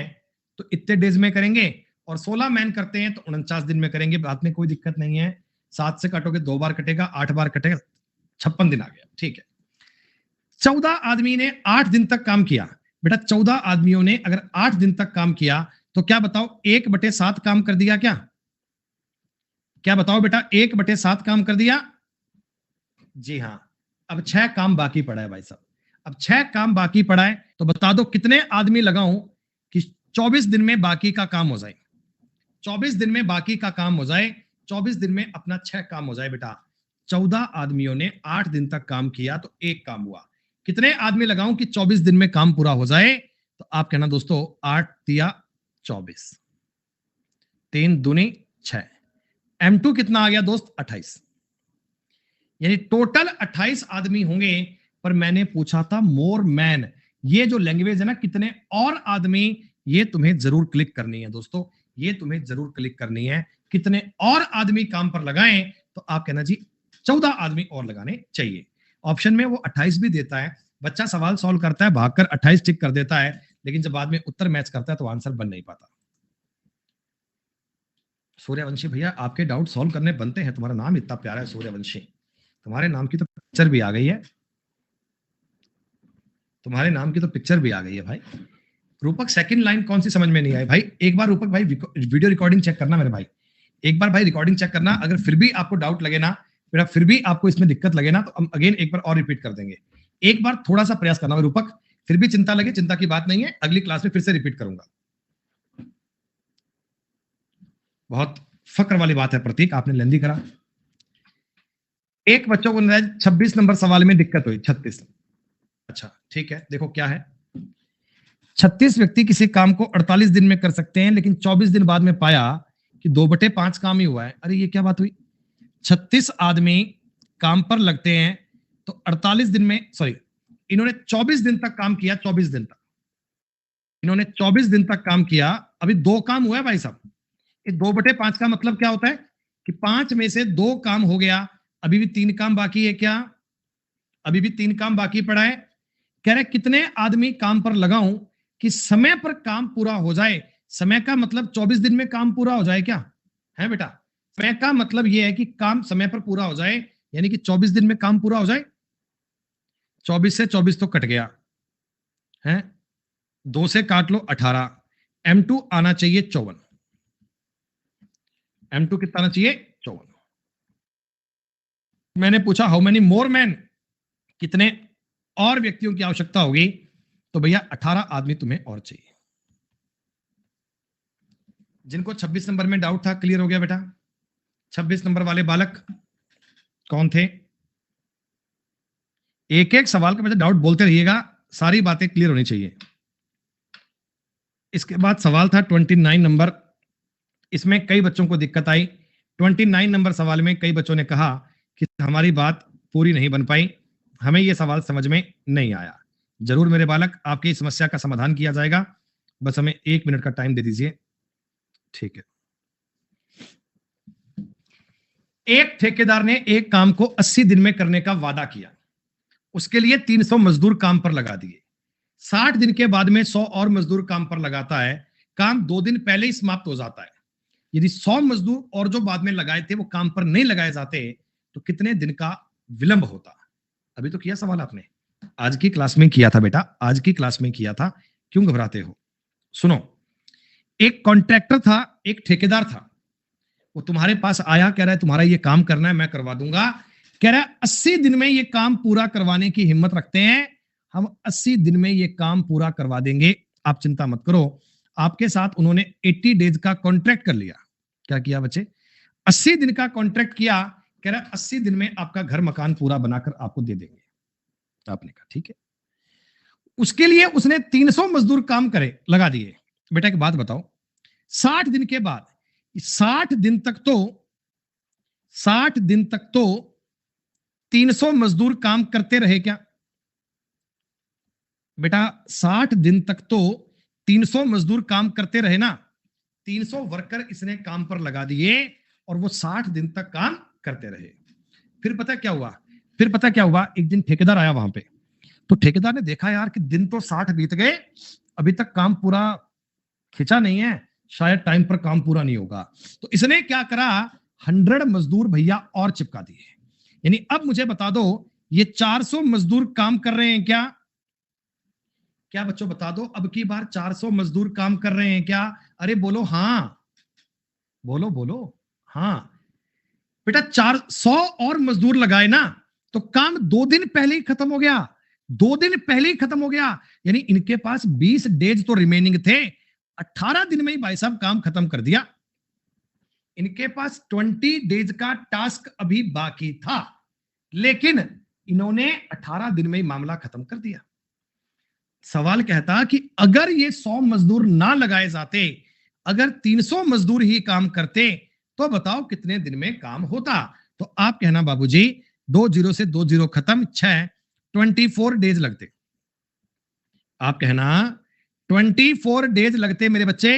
तो इतने डेज में करेंगे, और 16 मैन करते हैं तो 49 दिन में करेंगे, बात में कोई दिक्कत नहीं है। 7 से काटोगे 2 बार कटेगा, 8 बार कटेगा, 56 दिन आ गया। ठीक है, 14 आदमी ने 8 दिन तक काम किया। बेटा 14 आदमियों ने अगर 8 दिन तक काम किया तो क्या बताओ 1/7 काम कर दिया क्या? क्या बताओ बेटा, 1/7 काम कर दिया? जी हाँ। अब 6 काम बाकी पड़ा है भाई साहब, अब 6 काम बाकी पड़ा है, तो बता दो कितने आदमी लगाऊं कि 24 दिन में बाकी का काम हो जाए, 24 दिन में बाकी का काम हो जाए, 24 दिन में अपना 6 काम हो जाए। बेटा 14 आदमियों ने 8 दिन तक काम किया तो 1 काम हुआ, कितने आदमी लगाऊं कि 24 दिन में काम पूरा हो जाए? तो आप कहना दोस्तों 8 तिया 24, 3 दूनी 6, M2 कितना आ गया दोस्त? 28, यानी टोटल 28 आदमी होंगे। पर मैंने पूछा था मोर मैन, ये जो लैंग्वेज है ना, कितने और आदमी, ये तुम्हें जरूर क्लिक करनी है दोस्तों, ये तुम्हें जरूर क्लिक करनी है, कितने और आदमी काम पर लगाएं? तो आप कहना जी 14 आदमी और लगाने चाहिए। ऑप्शन में वो 28 भी देता है, बच्चा सवाल सॉल्व करता है, भागकर 28 टिक कर देता है, लेकिन जब बाद में उत्तर मैच करता है तो आंसर बन नहीं पाता। सूर्यवंशी भैया आपके डाउट सॉल्व करने बनते हैं, तुम्हारा नाम इतना प्यारा है सूर्यवंशी, तुम्हारे नाम की तो पिक्चर भी आ गई है, तुम्हारे नाम की तो पिक्चर भी आ गई है भाई। रूपक सेकंड लाइन कौन सी समझ में नहीं आई भाई? एक बार रूपक भाई वीडियो रिकॉर्डिंग चेक करना मेरे भाई, एक बार भाई रिकॉर्डिंग चेक करना, अगर फिर भी आपको डाउट लगे ना, फिर भी आपको इसमें दिक्कत लगे ना, तो हम अगेन एक बार और रिपीट कर देंगे। एक बार थोड़ा सा प्रयास करना रूपक, फिर भी चिंता लगे, चिंता की बात नहीं है, अगली क्लास में फिर से रिपीट करूंगा। बहुत फक्र वाली बात है प्रतीक, आपने लेंदी करा। एक बच्चों को 26 नंबर सवाल में दिक्कत हुई, 36। अच्छा ठीक है, देखो क्या है, 36 व्यक्ति किसी काम को 48 दिन में कर सकते हैं, लेकिन 24 दिन बाद में पाया कि 2/5 काम ही हुआ है। अरे ये क्या बात हुई? 36 आदमी काम पर लगते हैं तो 48 दिन में, सॉरी, इन्होंने 24 दिन तक काम किया, 24 दिन तक इन्होंने 24 दिन तक काम किया, अभी 2 काम हुआ है भाई साहब। ये 2/5 का मतलब क्या होता है कि 5 में से 2 काम हो गया, अभी भी 3 काम बाकी है। क्या? अभी भी 3 काम बाकी पड़ा है। कह रहे कितने आदमी काम पर लगाऊं कि समय पर काम पूरा हो जाए? समय का मतलब 24 दिन में काम पूरा हो जाए क्या है बेटा? समय का मतलब यह है कि काम समय पर पूरा हो जाए, यानी कि 24 दिन में काम पूरा हो जाए। 24 से 24 तो कट गया है, 2 से काट लो 18, M2 आना चाहिए 54, M2 कितना आना चाहिए? 54। मैंने पूछा हाउ मेनी मोर मैन, कितने और व्यक्तियों की आवश्यकता होगी? तो भैया 18 आदमी तुम्हें और चाहिए। जिनको 26 नंबर में डाउट था क्लियर हो गया बेटा? 26 नंबर वाले बालक कौन थे? एक एक सवाल का डाउट बोलते रहिएगा, सारी बातें क्लियर होनी चाहिए। इसके बाद सवाल था 29 नंबर, इसमें कई बच्चों को दिक्कत आई। 29 नंबर सवाल में कई बच्चों ने कहा कि हमारी बात पूरी नहीं बन पाई, हमें यह सवाल समझ में नहीं आया। जरूर मेरे बालक, आपकी इस समस्या का समाधान किया जाएगा, बस हमें 1 मिनट का टाइम दे दीजिए। ठीक है। एक ठेकेदार ने एक काम को 80 दिन में करने का वादा किया। उसके लिए 300 मजदूर काम पर लगा दिए। 60 दिन के बाद में 100 और मजदूर काम पर लगाता है। काम 2 दिन पहले ही समाप्त हो जाता है। यदि 100 मजदूर और जो बाद में लगाए थे वो काम पर नहीं लगाए जाते तो कितने दिन का विलंब होता? अभी तो किया सवाल आपने, आज की क्लास में किया था बेटा, आज की क्लास में किया था, क्यों घबराते हो? सुनो, एक कॉन्ट्रैक्टर था, एक ठेकेदार था। वो तुम्हारे पास आया, कह रहा है तुम्हारा ये काम करना है, मैं करवा दूंगा। कह रहा है 80 दिन में ये काम पूरा करवाने की हिम्मत रखते हैं, हम 80 दिन में ये काम पूरा करवा देंगे, आप चिंता मत करो। आपके साथ उन्होंने 80 डेज का कॉन्ट्रैक्ट कर लिया। क्या किया बच्चे? 80 दिन का कॉन्ट्रैक्ट किया। कह रहा है 80 दिन में आपका घर मकान पूरा बनाकर आपको दे देंगे। आपने कहा ठीक है। उसके लिए उसने 300 मजदूर काम करे, लगा दिए। बेटा एक बात बताओ, 60 दिन के बाद 60 दिन तक तो 60 दिन तक तो 300 मजदूर काम करते रहे क्या? बेटा 60 दिन तक तो 300 मजदूर काम करते रहे ना। 300 वर्कर इसने काम पर लगा दिए और वो 60 दिन तक काम करते रहे। फिर पता क्या हुआ? एक दिन ठेकेदार आया वहां पे, तो ठेकेदार ने देखा यार कि दिन तो 60 बीत गए, अभी तक काम पूरा खिंचा नहीं है, शायद टाइम पर काम पूरा नहीं होगा। तो इसने क्या करा, 100 मजदूर भैया और चिपका दिए। यानी अब मुझे बता दो, ये 400 मजदूर काम कर रहे हैं क्या? क्या बच्चों बता दो, अब की बार 400 मजदूर काम कर रहे हैं क्या? अरे बोलो हाँ, बोलो बोलो हाँ। बेटा 400 और मजदूर लगाए ना, तो काम 2 दिन पहले ही खत्म हो गया। 2 दिन पहले ही खत्म हो गया। यानी इनके पास 20 डेज तो रिमेनिंग थे, 18 दिन में ही भाई साहब काम खत्म कर दिया। इनके पास 20 डेज का टास्क अभी बाकी था, लेकिन इन्होंने 18 दिन में ही मामला खत्म कर दिया। सवाल कहता कि अगर ये 100 मजदूर ना लगाए जाते, अगर 300 मजदूर ही काम करते, तो बताओ कितने दिन में काम होता? तो आप कहना बाबूजी 2 0 से 2 0 खत्म, 6 24 डेज लगते। आप कहना 24 डेज लगते मेरे बच्चे।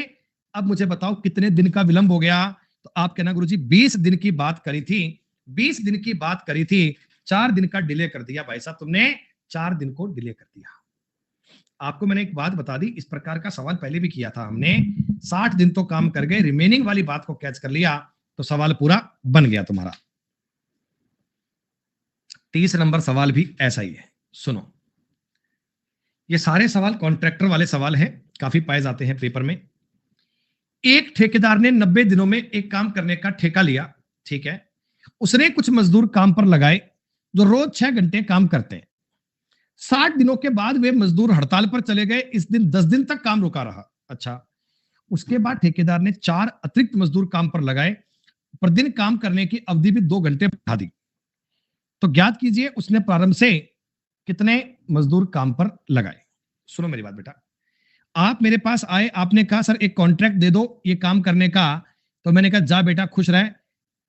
अब मुझे बताओ कितने दिन का विलंब हो गया? तो आप कहना गुरुजी 20 दिन की बात करी थी, 20 दिन की बात करी थी, 4 दिन का डिले कर दिया भाई साहब तुमने, 4 दिन को डिले कर दिया। आपको मैंने एक बात बता दी, इस प्रकार का सवाल पहले भी किया था हमने। 60 दिन तो काम कर गए, रिमेनिंग वाली बात को कैच कर लिया तो सवाल पूरा बन गया तुम्हारा। 30 नंबर सवाल भी ऐसा ही है, सुनो। ये सारे सवाल कॉन्ट्रैक्टर वाले सवाल हैं, काफी पाए जाते हैं पेपर में। एक ठेकेदार ने 90 दिनों में एक काम करने का ठेका लिया, ठीक है। उसने कुछ मजदूर काम पर लगाए जो रोज 6 घंटे काम करते हैं। 60 दिनों के बाद वे मजदूर हड़ताल पर चले गए, इस दिन 10 दिन तक काम रुका रहा। अच्छा, उसके बाद ठेकेदार ने 4 अतिरिक्त मजदूर काम पर लगाए, प्रतिदिन काम करने की अवधि भी 2 घंटे बढ़ा दी। तो ज्ञात कीजिए उसने प्रारंभ से कितने मजदूर काम पर लगाए। सुनो मेरी बात बेटा, आप मेरे पास आए, आपने कहा सर एक कॉन्ट्रैक्ट दे दो ये काम करने का, तो मैंने कहा जा बेटा खुश रहे,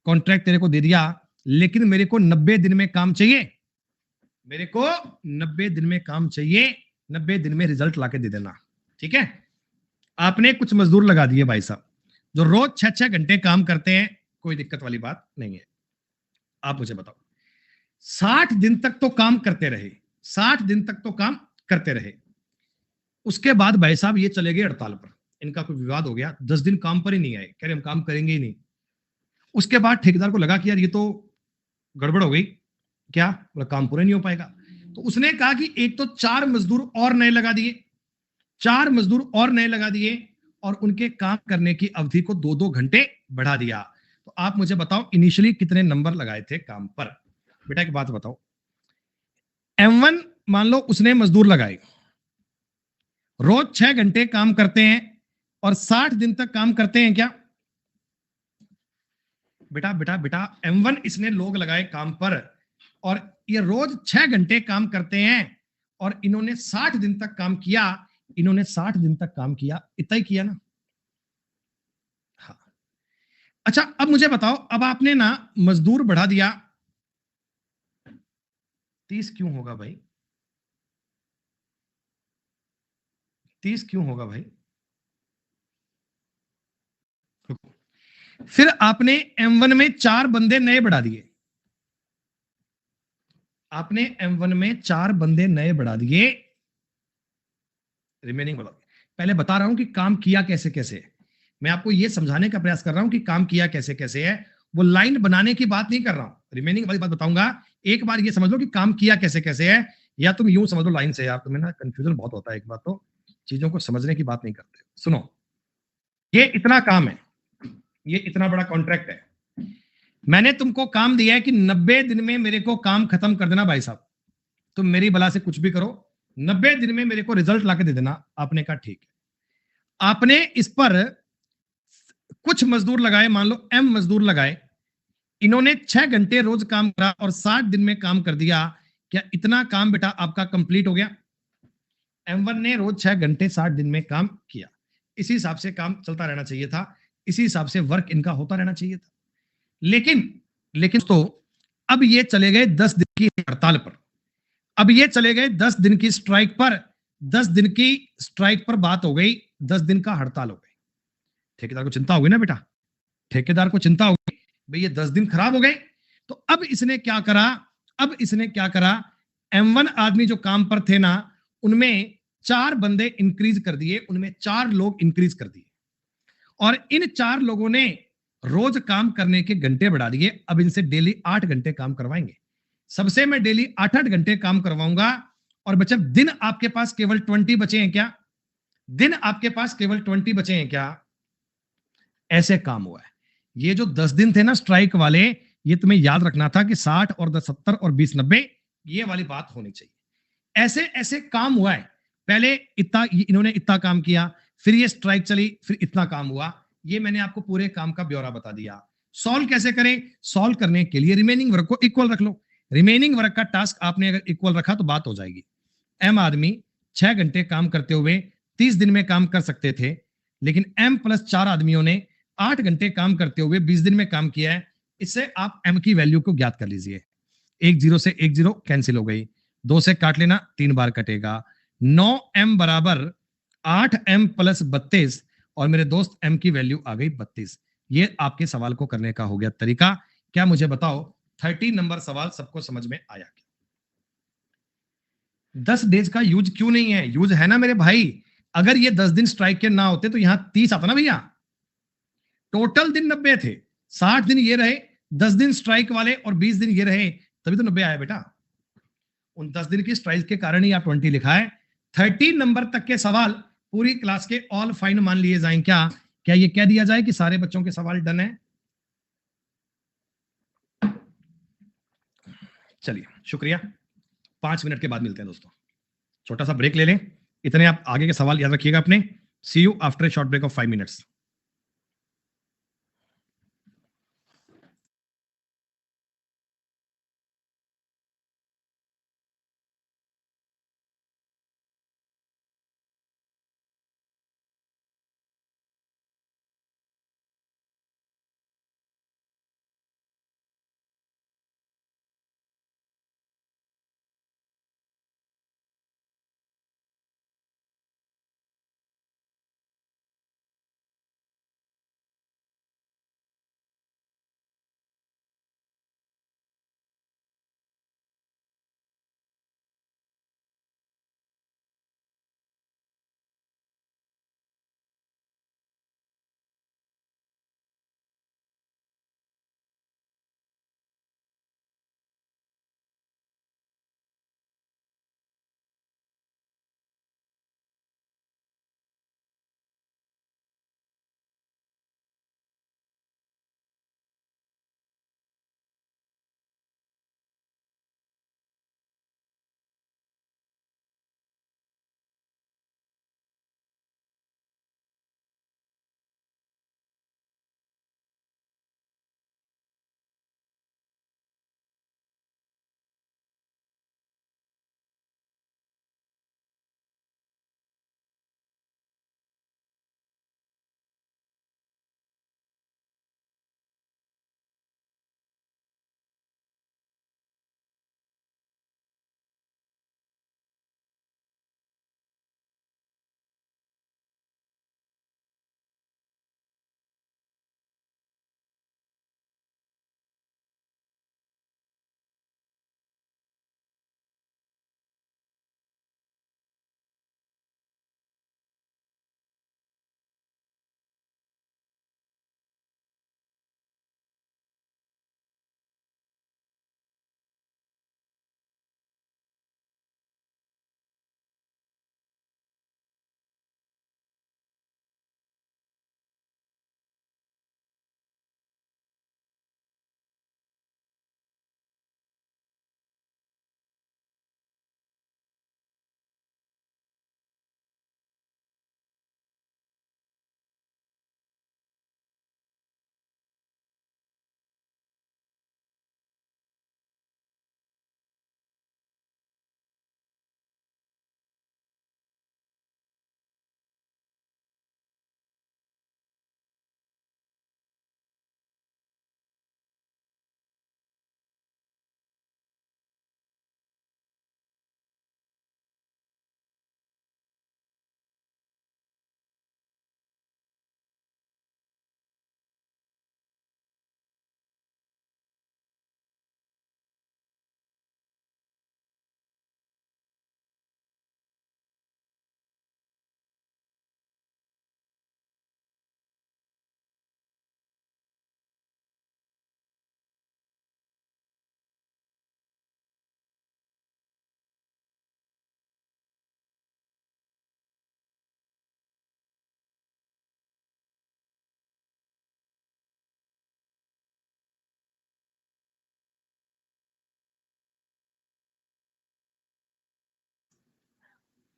कॉन्ट्रैक्ट तेरे को दे दिया, लेकिन मेरे को 90 दिन में काम चाहिए, मेरे को 90 दिन में काम चाहिए, 90 दिन में रिजल्ट लाके दे देना, ठीक है। आपने कुछ मजदूर लगा दिए भाई साहब जो रोज 6-6 घंटे काम करते हैं, कोई दिक्कत वाली बात नहीं है। आप मुझे बताओ 60 दिन तक तो काम करते रहे, 60 दिन तक तो काम करते रहे, उसके बाद भाई साहब ये चले गए हड़ताल पर, इनका कोई विवाद हो गया, 10 दिन काम पर ही नहीं आए, कह रहे हम काम करेंगे ही नहीं। उसके बाद ठेकेदार को लगा कि यार ये तो गड़बड़ हो गई, क्या बोला काम पूरा नहीं हो पाएगा। तो उसने कहा कि एक तो 4 मजदूर और नए लगा दिए, 4 मजदूर और नए लगा दिए और उनके काम करने की अवधि को 2-2 घंटे बढ़ा दिया। तो आप मुझे बताओ इनिशियली कितने नंबर लगाए थे काम पर? बेटा एक बात बताओ, M1 मान लो उसने मजदूर लगाए, रोज 6 घंटे काम करते हैं और 60 दिन तक काम करते हैं क्या? बेटा बेटा बेटा M1 इसने लोग लगाए काम पर और ये रोज 6 घंटे काम करते हैं और इन्होंने 60 दिन तक काम किया, इन्होंने 60 दिन तक काम किया, इतना ही किया ना। हाँ, अच्छा, अब मुझे बताओ, अब आपने ना मजदूर बढ़ा दिया, 30 क्यों होगा भाई? 30 क्यों होगा भाई? रुको। फिर आपने M1 में 4 बंदे नए बढ़ा दिए। आपने M1 में 4 बंदे नए बढ़ा दिए, रिमेनिंग बताओ। पहले बता रहा हूं कि काम किया कैसे कैसे है। मैं आपको यह समझाने का प्रयास कर रहा हूं कि काम किया कैसे कैसे है। वो लाइन बनाने की बात नहीं कर रहा हूं, रिमेनिंग वाली बात बताऊंगा। एक बार ये समझ लो कि काम किया कैसे कैसे है, या तुम यूं समझ लो लाइन से। यार तुम्हें ना कंफ्यूजन बहुत होता है, एक बात तो चीजों को समझने की बात नहीं करते। सुनो, ये इतना काम है, ये इतना बड़ा कॉन्ट्रैक्ट है। मैंने तुमको काम दिया है कि 90 दिन में मेरे को काम खत्म कर देना भाई साहब। तुम मेरी बला से कुछ भी करो, 90 दिन में मेरे को रिजल्ट लाके दे देना। आपने कहा ठीक है। आपने इस पर कुछ मजदूर लगाए, मान लो M मजदूर लगाए, इन्होंने 6 घंटे रोज काम करा और 60 दिन में काम कर दिया। क्या इतना काम बेटा आपका कंप्लीट हो गया? M1 ने रोज 6 घंटे 60 दिन में काम किया। इसी हिसाब से काम चलता रहना चाहिए था, इसी हिसाब से वर्क इनका होता रहना चाहिए था। लेकिन लेकिन तो अब ये चले गए 10 दिन की हड़ताल पर। अब ये चले गए 10 दिन की स्ट्राइक पर। 10 दिन की स्ट्राइक पर बात हो गई, 10 दिन का हड़ताल हो गई। ठेकेदार को चिंता होगी ना बेटा, ठेकेदार को चिंता होगी भाई ये 10 दिन खराब हो गए। तो अब इसने क्या करा, अब इसने क्या करा, M1 आदमी जो काम पर थे ना, उनमें 4 बंदे इंक्रीज कर दिए, उनमें 4 लोग इंक्रीज कर दिए। और इन 4 लोगों ने रोज काम करने के घंटे बढ़ा दिए। अब इनसे डेली 8 घंटे काम करवाएंगे। सबसे मैं डेली 8-8 घंटे काम करवाऊंगा। और बच्चे, दिन आपके पास केवल 20 बचे हैं क्या? दिन आपके पास केवल 20 बचे हैं क्या? ऐसे काम हुआ है। ये जो 10 दिन थे ना स्ट्राइक वाले, ये तुम्हें याद रखना था कि 60 और 10 70 और 20 90, ये वाली बात होनी चाहिए। ऐसे ऐसे काम हुआ है। पहले इतना इन्होंने इतना काम किया, फिर ये स्ट्राइक चली, फिर इतना काम हुआ। ये मैंने आपको पूरे काम का ब्यौरा बता दिया। सॉल्व कैसे करें? सॉल्व करने के लिए रिमेनिंग वर्क को इक्वल रख लो। रिमेनिंग वर्क का टास्क आपने अगर इक्वल रखा तो बात हो जाएगी। M आदमी 6 घंटे काम करते हुए 30 दिन में काम कर सकते थे, लेकिन M+4 आदमियों ने 8 घंटे काम करते हुए 20 दिन में काम किया है। इससे आप M की वैल्यू को ज्ञात कर लीजिए। एक जीरो से एक जीरो कैंसिल हो गई, 2 से काट लेना, 3 बार कटेगा। 9M बराबर 8M+32, और मेरे दोस्त M की वैल्यू आ गई 32। ये आपके सवाल को करने का हो गया तरीका। क्या मुझे बताओ 30 नंबर सवाल सबको समझ में आया क्या? 10 डेज का यूज क्यों नहीं है? यूज है ना मेरे भाई। अगर ये 10 दिन स्ट्राइक के ना होते तो यहां 30 आता ना भैया। टोटल दिन 90 थे, 60 दिन ये रहे, 10 दिन स्ट्राइक वाले और 20 दिन ये रहे, तभी तो 90 आया बेटा। उन 10 दिन की स्ट्राइक के कारण ही आप 20 लिखा है। 30 नंबर तक के सवाल पूरी क्लास के ऑल फाइन मान लिए जाएं क्या? क्या ये कह दिया जाए कि सारे बच्चों के सवाल डन है? चलिए, शुक्रिया। 5 मिनट के बाद मिलते हैं दोस्तों। छोटा सा ब्रेक ले लें, इतने आप आगे के सवाल याद रखिएगा अपने। See you after a short break of 5 minutes.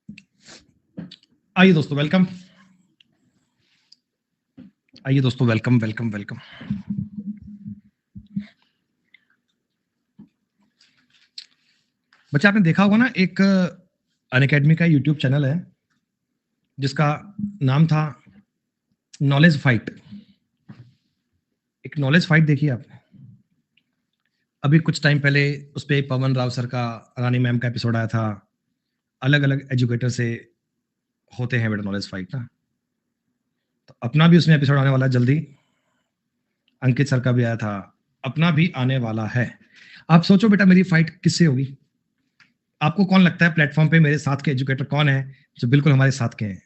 आइए दोस्तों, वेलकम। आइए दोस्तों, वेलकम वेलकम वेलकम। बच्चे, आपने देखा होगा ना, एक अनअकैडमी का यूट्यूब चैनल है जिसका नाम था नॉलेज फाइट। एक नॉलेज फाइट देखी आपने? अभी कुछ टाइम पहले उस पे पवन राव सर का, रानी मैम का एपिसोड आया था। अलग अलग एजुकेटर से होते हैं बेटा नॉलेज फाइट ना। तो अपना भी उसमें एपिसोड आने वाला है जल्दी। अंकित सर का भी आया था, अपना भी आने वाला है। आप सोचो बेटा, मेरी फाइट किससे होगी? आपको कौन लगता है प्लेटफॉर्म पे मेरे साथ के एजुकेटर कौन है जो बिल्कुल हमारे साथ के हैं?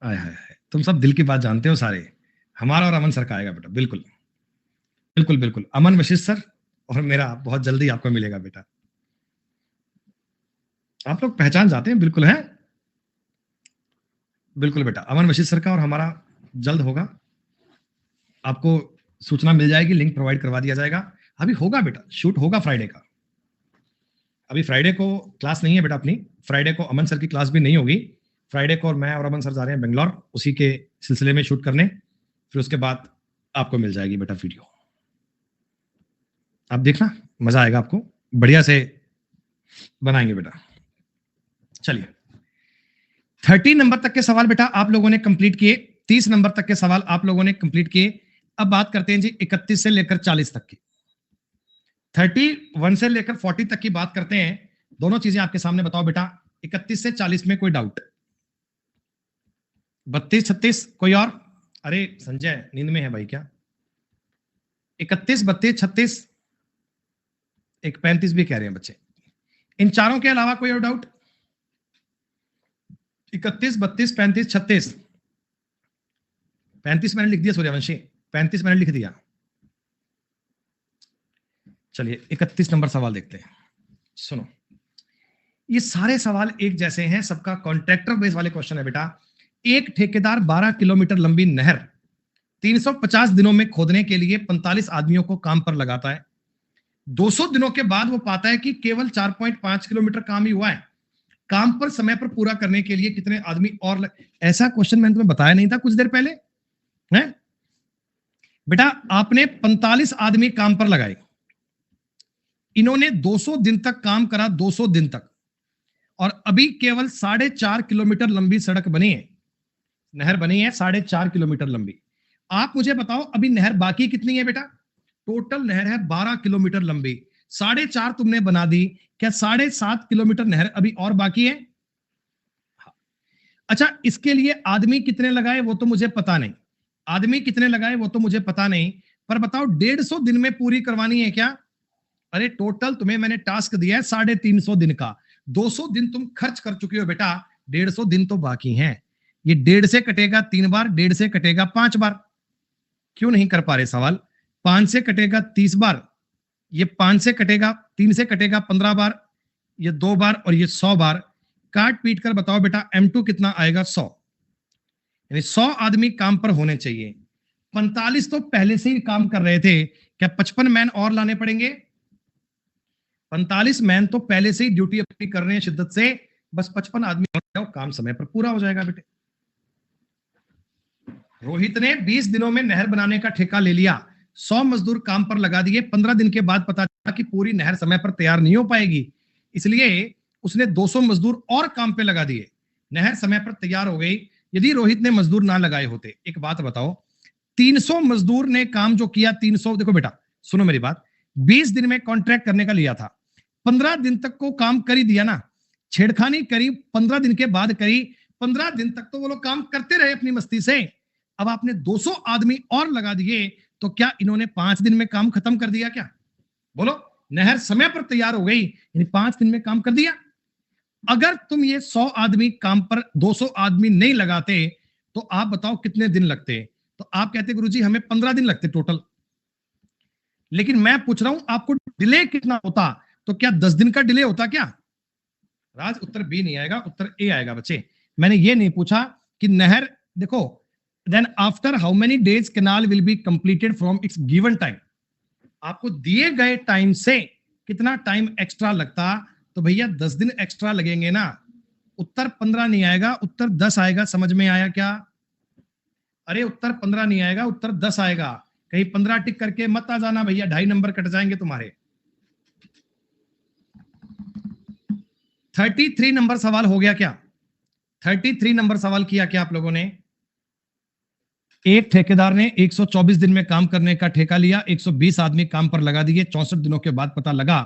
आय हाय हाय, तुम सब दिल की बात जानते हो सारे। हमारा और अमन सर का आएगा बेटा, बिल्कुल बिल्कुल बिल्कुल। अमन वशिष्ठ सर और मेरा बहुत जल्दी आपको मिलेगा बेटा। आप लोग पहचान जाते हैं, बिल्कुल है, बिल्कुल बेटा। अमन वशिष्ठ सर का और हमारा जल्द होगा, आपको सूचना मिल जाएगी, लिंक प्रोवाइड करवा दिया जाएगा। अभी होगा बेटा, शूट होगा फ्राइडे का। अभी फ्राइडे को क्लास नहीं है बेटा अपनी, फ्राइडे को अमन सर की क्लास भी नहीं होगी। फ्राइडे को और मैं और अमन सर जा रहे हैं बेंगलोर, उसी के सिलसिले में शूट करने। फिर उसके बाद आपको मिल जाएगी बेटा वीडियो। आप देखना, मजा आएगा आपको, बढ़िया से बनाएंगे बेटा। चलिए, 30 नंबर तक के सवाल बेटा आप लोगों ने कंप्लीट किए, 30 नंबर तक के सवाल आप लोगों ने कंप्लीट किए। अब बात करते हैं जी 31 से लेकर 40 तक की। 31 से लेकर 40 तक की बात करते हैं। दोनों चीजें आपके सामने, बताओ बेटा 31 से 40 में कोई डाउट? 32 36 कोई और? अरे संजय नींद में है भाई क्या? 31 32 36, एक 35 भी कह रहे हैं बच्चे। इन चारों के अलावा कोई और डाउट? 31 32 35 36। 35 मैंने लिख दिया सूर्यवंशी, 35 मैंने लिख दिया। चलिए 31 नंबर सवाल देखते हैं। सुनो, ये सारे सवाल एक जैसे हैं, सबका कॉन्ट्रैक्टर बेस वाले क्वेश्चन है बेटा। एक ठेकेदार 12 किलोमीटर लंबी नहर 350 दिनों में खोदने के लिए 45 आदमियों को काम पर लगाता है। 200 दिनों के बाद वो पाता है कि केवल 4.5 किलोमीटर काम ही हुआ है। काम पर समय पर पूरा करने के लिए कितने आदमी और ऐसा क्वेश्चन मैंने तुम्हें बताया नहीं था कुछ देर पहले है बेटा? आपने 45 आदमी काम पर लगाए, इन्होंने 200 दिन तक काम करा, 200 दिन तक, और अभी केवल 4.5 किलोमीटर लंबी सड़क बनी है, नहर बनी है 4.5 किलोमीटर लंबी। आप मुझे बताओ अभी नहर बाकी कितनी है बेटा? टोटल नहर है 12 किलोमीटर लंबी, 4.5 तुमने बना दी, क्या 7.5 किलोमीटर नहर अभी और बाकी है? अच्छा, इसके लिए आदमी कितने लगाए वो तो मुझे पता नहीं, आदमी कितने लगाए वो तो मुझे पता नहीं, पर बताओ 150 दिन में पूरी करवानी है क्या? अरे टोटल तुम्हें मैंने टास्क दिया है 350 दिन का, 200 दिन तुम खर्च कर चुके हो बेटा, 150 दिन तो बाकी हैं। ये 1.5 से कटेगा 3 बार, 1.5 से कटेगा 5 बार। क्यों नहीं कर पा रहे सवाल? 5 से कटेगा 30 बार, ये 5 से कटेगा, 3 से कटेगा 15 बार, ये 2 बार और ये 100 बार। काट पीट कर बताओ बेटा M2 कितना आएगा? 100। यानी 100 आदमी काम पर होने चाहिए। 45 तो पहले से ही काम कर रहे थे, क्या 55 मैन और लाने पड़ेंगे? 45 मैन तो पहले से ही ड्यूटी अपनी कर रहे हैं शिद्दत से, बस 55 आदमी और जाओ, काम समय पर पूरा हो जाएगा बेटे। रोहित ने 20 दिनों में नहर बनाने का ठेका ले लिया, 100 मजदूर काम पर लगा दिए। 15 दिन के बाद पता चला कि पूरी नहर समय पर तैयार नहीं हो पाएगी, इसलिए उसने 200 मजदूर और काम पे लगा दिए। नहर समय पर तैयार हो गई। यदि रोहित ने मजदूर ना लगाए होते, एक बात बताओ, 300 मजदूर ने काम जो किया, 300, देखो बेटा सुनो मेरी बात, 20 दिन में कॉन्ट्रैक्ट करने का लिया था, 15 दिन तक को काम कर ही दिया ना, छेड़खानी करी 15 दिन के बाद करी, 15 दिन तक तो वो लोग काम करते रहे अपनी मस्ती से। अब आपने 200 आदमी और लगा दिए, तो क्या इन्होंने 5 दिन में काम खत्म कर दिया क्या? बोलो, नहर समय पर तैयार हो गई, यानी 5 दिन में काम कर दिया। अगर तुम ये 100 आदमी काम पर 200 आदमी नहीं लगाते तो आप बताओ कितने दिन लगते? तो आप कहते गुरुजी हमें 15 दिन लगते टोटल, लेकिन मैं पूछ रहा हूं आपको डिले कितना होता? तो क्या 10 दिन का डिले होता क्या? राज उत्तर बी नहीं आएगा, उत्तर ए आएगा बच्चे। मैंने ये नहीं पूछा कि नहर, देखो, then after how many days canal will be completed from its given time, आपको दिए गए टाइम से कितना टाइम एक्स्ट्रा लगता? तो भैया 10 दिन एक्स्ट्रा लगेंगे ना, उत्तर 15 नहीं आएगा, उत्तर 10 आएगा। समझ में आया क्या? अरे उत्तर 15 नहीं आएगा, उत्तर 10 आएगा। कहीं 15 टिक करके मत आ जाना भैया, 2.5 नंबर कट जाएंगे तुम्हारे। 33 नंबर सवाल हो गया क्या? 33 नंबर सवाल किया क्या आप लोगों ने? एक ठेकेदार ने 124 दिन में काम करने का ठेका लिया, 120 आदमी काम पर लगा दिए। 64 दिनों के बाद पता लगा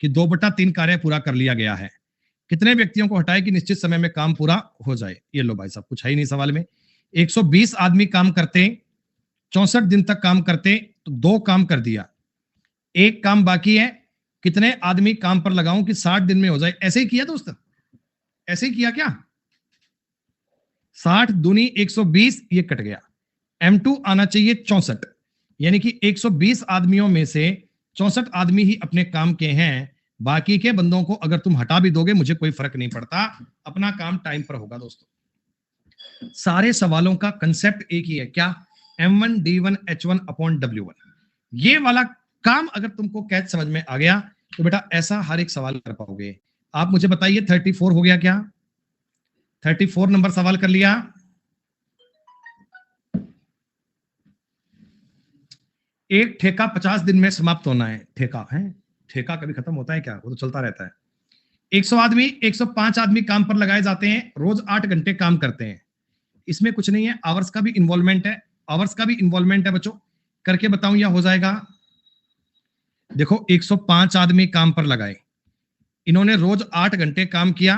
कि 2/3 कार्य पूरा कर लिया गया है। कितने व्यक्तियों को हटाए कि निश्चित समय में काम पूरा हो जाए? ये लो भाई साहब, कुछ है ही नहीं सवाल में। 120 आदमी काम करते, 64 दिन तक काम करते, तो 2 काम कर दिया, 1 काम बाकी है। कितने आदमी काम पर लगाऊं कि 60 दिन में हो जाए? ऐसे ही किया दोस्त, ऐसे ही किया क्या? 60 दूनी 120, ये कट गया। M2 आना चाहिए 64, यानी कि 120 आदमियों में से 64 आदमी ही अपने काम के हैं। बाकी के बंदों को अगर तुम हटा भी दोगे मुझे कोई फर्क नहीं पड़ता, अपना काम टाइम पर होगा दोस्तों। सारे सवालों का कंसेप्ट एक ही है, क्या? M1 D1 H1 upon W1। ये वाला काम अगर तुमको कैच समझ में आ गया तो बेटा ऐसा हर एक सवाल कर पाओगे। आप मुझे बताइए 34 हो गया क्या? 34 नंबर सवाल कर लिया। एक ठेका 50 दिन में समाप्त होना है। ठेका है, ठेका कभी खत्म होता है क्या? वो तो चलता रहता है। 100 आदमी, 105 आदमी काम पर लगाए जाते हैं, रोज 8 घंटे काम करते हैं। इसमें कुछ नहीं है, आवर्स का भी इन्वॉल्वमेंट है, आवर्स का भी इन्वॉल्वमेंट है बच्चों। करके बताऊं या हो जाएगा? देखो 105 आदमी काम पर लगाए, इन्होंने रोज 8 घंटे काम किया।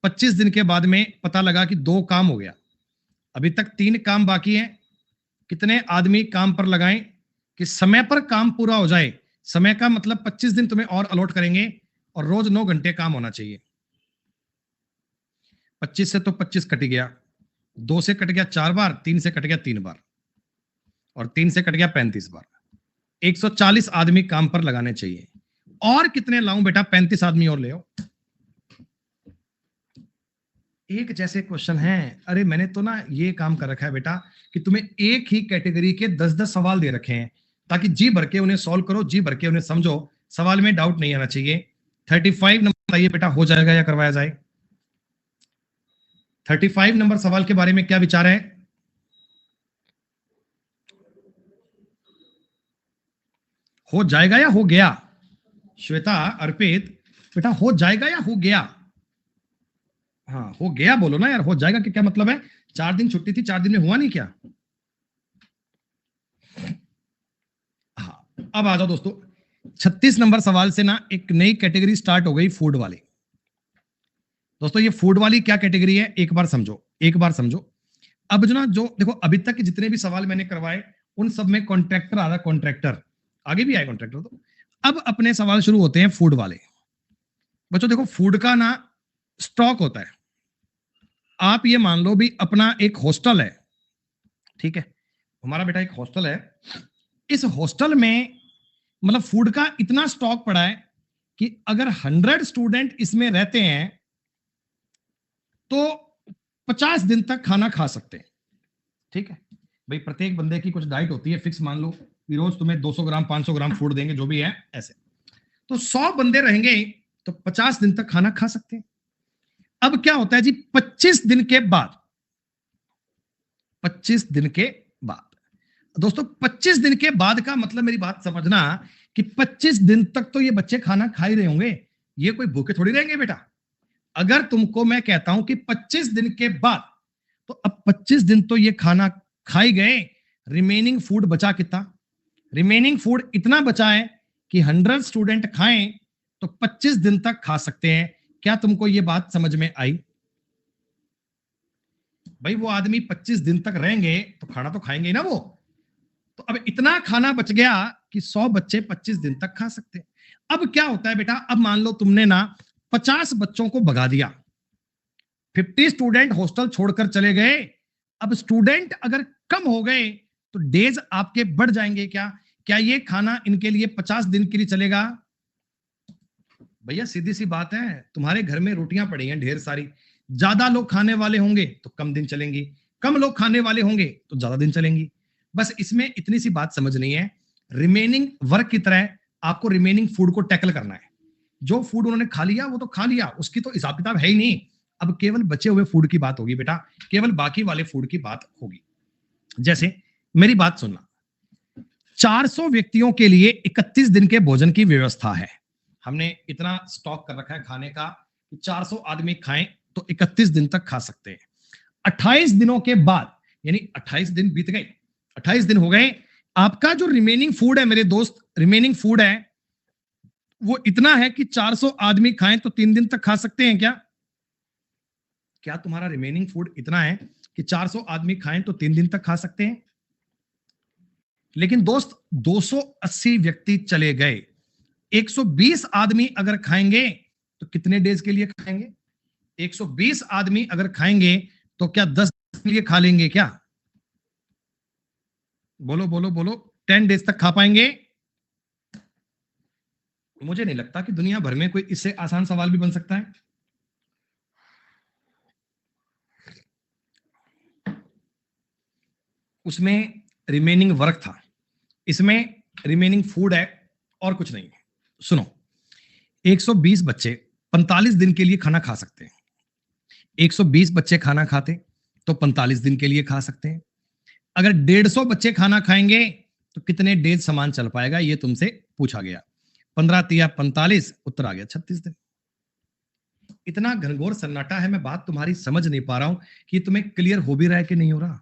25 दिन के बाद में पता लगा कि 2 काम हो गया, अभी तक 3 काम बाकी है। कितने आदमी काम पर लगाएं कि समय पर काम पूरा हो जाए? समय का मतलब 25 दिन तुम्हें और अलॉट करेंगे और रोज 9 घंटे काम होना चाहिए। 25 से तो 25 कट गया, 2 से कट गया 4 बार, 3 से कट गया 3 बार, और 3 से कट गया 35 बार। 140 आदमी काम पर लगाने चाहिए। और कितने लाऊं बेटा? 35 आदमी और ले आओ। एक जैसे क्वेश्चन हैं। अरे मैंने तो ना ये काम कर रखा है बेटा कि तुम्हें एक ही कैटेगरी के 10-10 सवाल दे रखे हैं ताकि जी भर के उन्हें सॉल्व करो, जी भर के उन्हें समझो, सवाल में डाउट नहीं आना चाहिए। 35 नंबर बताइए बेटा, हो जाएगा या करवाया जाए? 35 नंबर सवाल के बारे में क्या विचार है? हो जाएगा या हो गया? श्वेता, अर्पित, बेटा हो जाएगा या हो गया? हाँ हो गया बोलो ना यार, हो जाएगा कि क्या मतलब है? 4 दिन छुट्टी थी, 4 दिन में हुआ नहीं क्या? हाँ, अब आ जाओ दोस्तों। 36 नंबर सवाल से ना एक नई कैटेगरी स्टार्ट हो गई, फूड वाली। दोस्तों ये फूड वाली क्या कैटेगरी है, एक बार समझो, एक बार समझो। अब जो ना, जो देखो अभी तक के जितने भी सवाल मैंने करवाए उन सब में कॉन्ट्रैक्टर आ रहा, कॉन्ट्रैक्टर आगे भी आए कॉन्ट्रैक्टर। तो अब अपने सवाल शुरू होते हैं फूड वाले। बच्चों देखो फूड का ना स्टॉक होता है। आप ये मान लो भी अपना एक हॉस्टल है, ठीक है, हमारा बेटा एक हॉस्टल है। इस हॉस्टल में मतलब फूड का इतना स्टॉक पड़ा है कि अगर 100 स्टूडेंट इसमें रहते हैं तो 50 दिन तक खाना खा सकते हैं। ठीक है भाई, प्रत्येक बंदे की कुछ डाइट होती है फिक्स, मान लो कि रोज तुम्हें 200 ग्राम 500 ग्राम फूड देंगे, जो भी है ऐसे। तो 100 बंदे रहेंगे तो 50 दिन तक खाना खा सकते हैं। अब क्या होता है जी, 25 दिन के बाद, 25 दिन के बाद दोस्तों, 25 दिन के बाद का मतलब मेरी बात समझना कि 25 दिन तक तो ये बच्चे खाना खा ही रहे होंगे, ये कोई भूखे थोड़ी रहेंगे बेटा। अगर तुमको मैं कहता हूं कि 25 दिन के बाद, तो अब 25 दिन तो ये खाना खाई गए, रिमेनिंग फूड बचा कितना? रिमेनिंग फूड इतना बचा है कि 100 स्टूडेंट खाएं तो 25 दिन तक खा सकते हैं। क्या तुमको ये बात समझ में आई? भाई वो आदमी 25 दिन तक रहेंगे तो खाना तो खाएंगे ही ना वो। तो अब इतना खाना बच गया कि 100 बच्चे 25 दिन तक खा सकते हैं। अब क्या होता है बेटा, अब मान लो तुमने ना 50 बच्चों को भगा दिया, 50 स्टूडेंट हॉस्टल छोड़कर चले गए। अब स्टूडेंट अगर कम हो गए तो डेज आपके बढ़ जाएंगे क्या? क्या ये खाना इनके लिए 50 दिन के लिए चलेगा? भैया सीधी सी बात है, तुम्हारे घर में रोटियां पड़ी हैं ढेर सारी, ज्यादा लोग खाने वाले होंगे तो कम दिन चलेंगी, कम लोग खाने वाले होंगे तो ज्यादा दिन चलेंगी। बस इसमें इतनी सी बात समझनी है। रिमेनिंग वर्क की तरह आपको रिमेनिंग फूड को टैकल करना है। जो फूड उन्होंने खा लिया वो तो खा लिया, उसकी तो हिसाब किताब है ही नहीं। अब केवल बचे हुए फूड की बात होगी बेटा, केवल बाकी वाले फूड की बात होगी। जैसे मेरी बात सुनना, 400 व्यक्तियों के लिए 31 दिन के भोजन की व्यवस्था है। हमने इतना स्टॉक कर रखा है खाने का कि 400 आदमी खाएं तो 31 दिन तक खा सकते हैं। 28 दिनों के बाद, यानी 28 दिन बीत गए, 28 दिन हो गए, आपका जो रिमेनिंग फूड है मेरे दोस्त, रिमेनिंग फूड है वो इतना है कि 400 आदमी खाएं तो 3 दिन तक खा सकते हैं क्या? क्या तुम्हारा रिमेनिंग फूड इतना है कि 400 आदमी खाएं तो 3 दिन तक खा सकते हैं? लेकिन दोस्त 280 व्यक्ति चले गए, 120 आदमी अगर खाएंगे तो कितने डेज के लिए खाएंगे? 120 आदमी अगर खाएंगे तो क्या 10 के लिए खा लेंगे क्या? बोलो बोलो बोलो, 10 डेज तक खा पाएंगे? मुझे नहीं लगता कि दुनिया भर में कोई इससे आसान सवाल भी बन सकता है। उसमें रिमेनिंग वर्क था, इसमें रिमेनिंग फूड है और कुछ नहीं है। सुनो, 120 बच्चे 45 दिन के लिए खाना खा सकते हैं। 120 बच्चे खाना खाते तो 45 दिन के लिए खा सकते हैं। अगर 150 बच्चे खाना खाएंगे तो कितने डेज सामान चल पाएगा, ये तुमसे पूछा गया। 15 तिया 45, उत्तर आ गया 36 दिन। इतना घनघोर सन्नाटा है, मैं बात तुम्हारी समझ नहीं पा रहा हूं कि तुम्हें क्लियर हो भी रहा है कि नहीं हो रहा।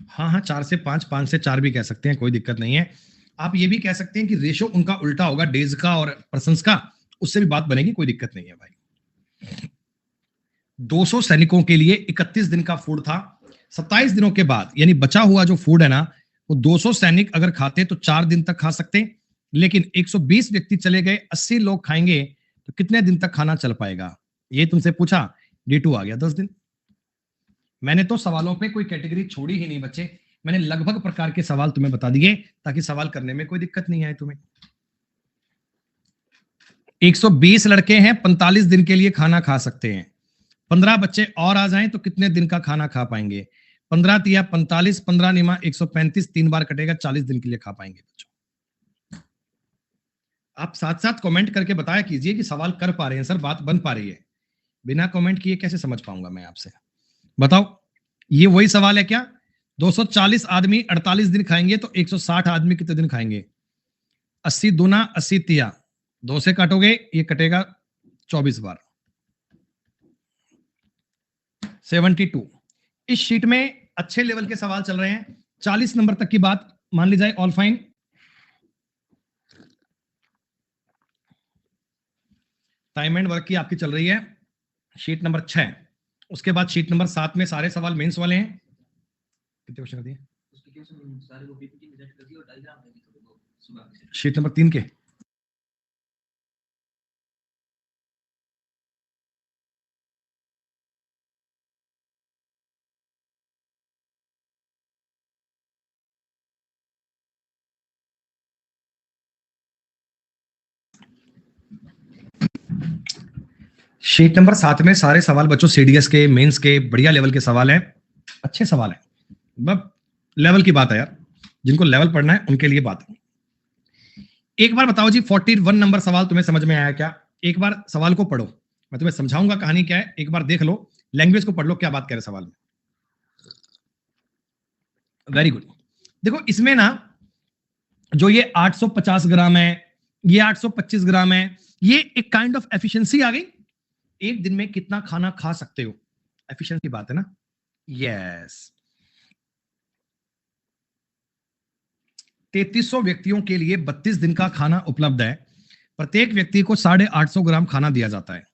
हाँ हाँ, 4 से 5, 5 से 4 भी कह सकते हैं, कोई दिक्कत नहीं है। आप ये भी कह सकते हैं कि रेशो उनका उल्टा होगा, डेज का और पर्संस का, उससे भी बात बनेगी, कोई दिक्कत नहीं है भाई। 200 सैनिकों के लिए 31 दिन का फूड था। 27 दिनों के बाद, यानी बचा हुआ जो फूड है ना, वो 200 सैनिक अगर खाते तो 4 दिन तक खा सकते, लेकिन 120 व्यक्ति चले गए, 80 लोग खाएंगे तो कितने दिन तक खाना चल पाएगा, ये तुमसे पूछा। D2 आ गया 10 दिन। मैंने तो सवालों पे कोई कैटेगरी छोड़ी ही नहीं बच्चे, मैंने लगभग प्रकार के सवाल तुम्हें बता दिए ताकि सवाल करने में कोई दिक्कत नहीं आए तुम्हें। 120 लड़के हैं, 45 दिन के लिए खाना खा सकते हैं। 15 बच्चे और आ जाएं तो कितने दिन का खाना खा पाएंगे? 15 तिया 45, 15 निमा 135, 3 बार कटेगा, 40 दिन के लिए खा पाएंगे बच्चों। आप साथ साथ कमेंट करके बताया कीजिए कि सवाल कर पा रहे हैं सर, बात बन पा रही है। बिना कमेंट किए कैसे समझ पाऊंगा मैं आपसे? बताओ, ये वही सवाल है क्या? 240 आदमी 48 दिन खाएंगे तो 160 आदमी कितने दिन खाएंगे? 80 दूना 80 तिया, 2 से काटोगे ये कटेगा 24 बार, 72। इस शीट में अच्छे लेवल के सवाल चल रहे हैं, 40 नंबर तक की बात मान ली जाए, all fine. Time and work की आपकी चल रही है शीट नंबर 6। उसके बाद शीट नंबर 7 में सारे सवाल मेंस वाले हैं। कितने क्वेश्चन कर दिए? शीट नंबर 3 के शीट नंबर 7 में सारे सवाल बच्चों सीडीएस के, मेंस के, बढ़िया लेवल के सवाल हैं, अच्छे सवाल हैं। बस लेवल की बात है यार, जिनको लेवल पढ़ना है उनके लिए बात है। एक बार बताओ जी, 41 नंबर सवाल तुम्हें समझ में आया क्या? एक बार सवाल को पढ़ो, मैं तुम्हें समझाऊंगा कहानी क्या है, एक बार देख लो, लैंग्वेज को पढ़ लो, क्या बात कह रहे सवाल में। Very good. देखो इसमें ना, जो ये 850 ग्राम है, ये 825 ग्राम है, ये एक काइंड ऑफ एफिशिएंसी आ गई। एक दिन में कितना खाना खा सकते हो, एफिशिएंसी बात है ना। यस, 3300 व्यक्तियों के लिए 32 दिन का खाना उपलब्ध है। प्रत्येक व्यक्ति को 850 ग्राम खाना दिया जाता है।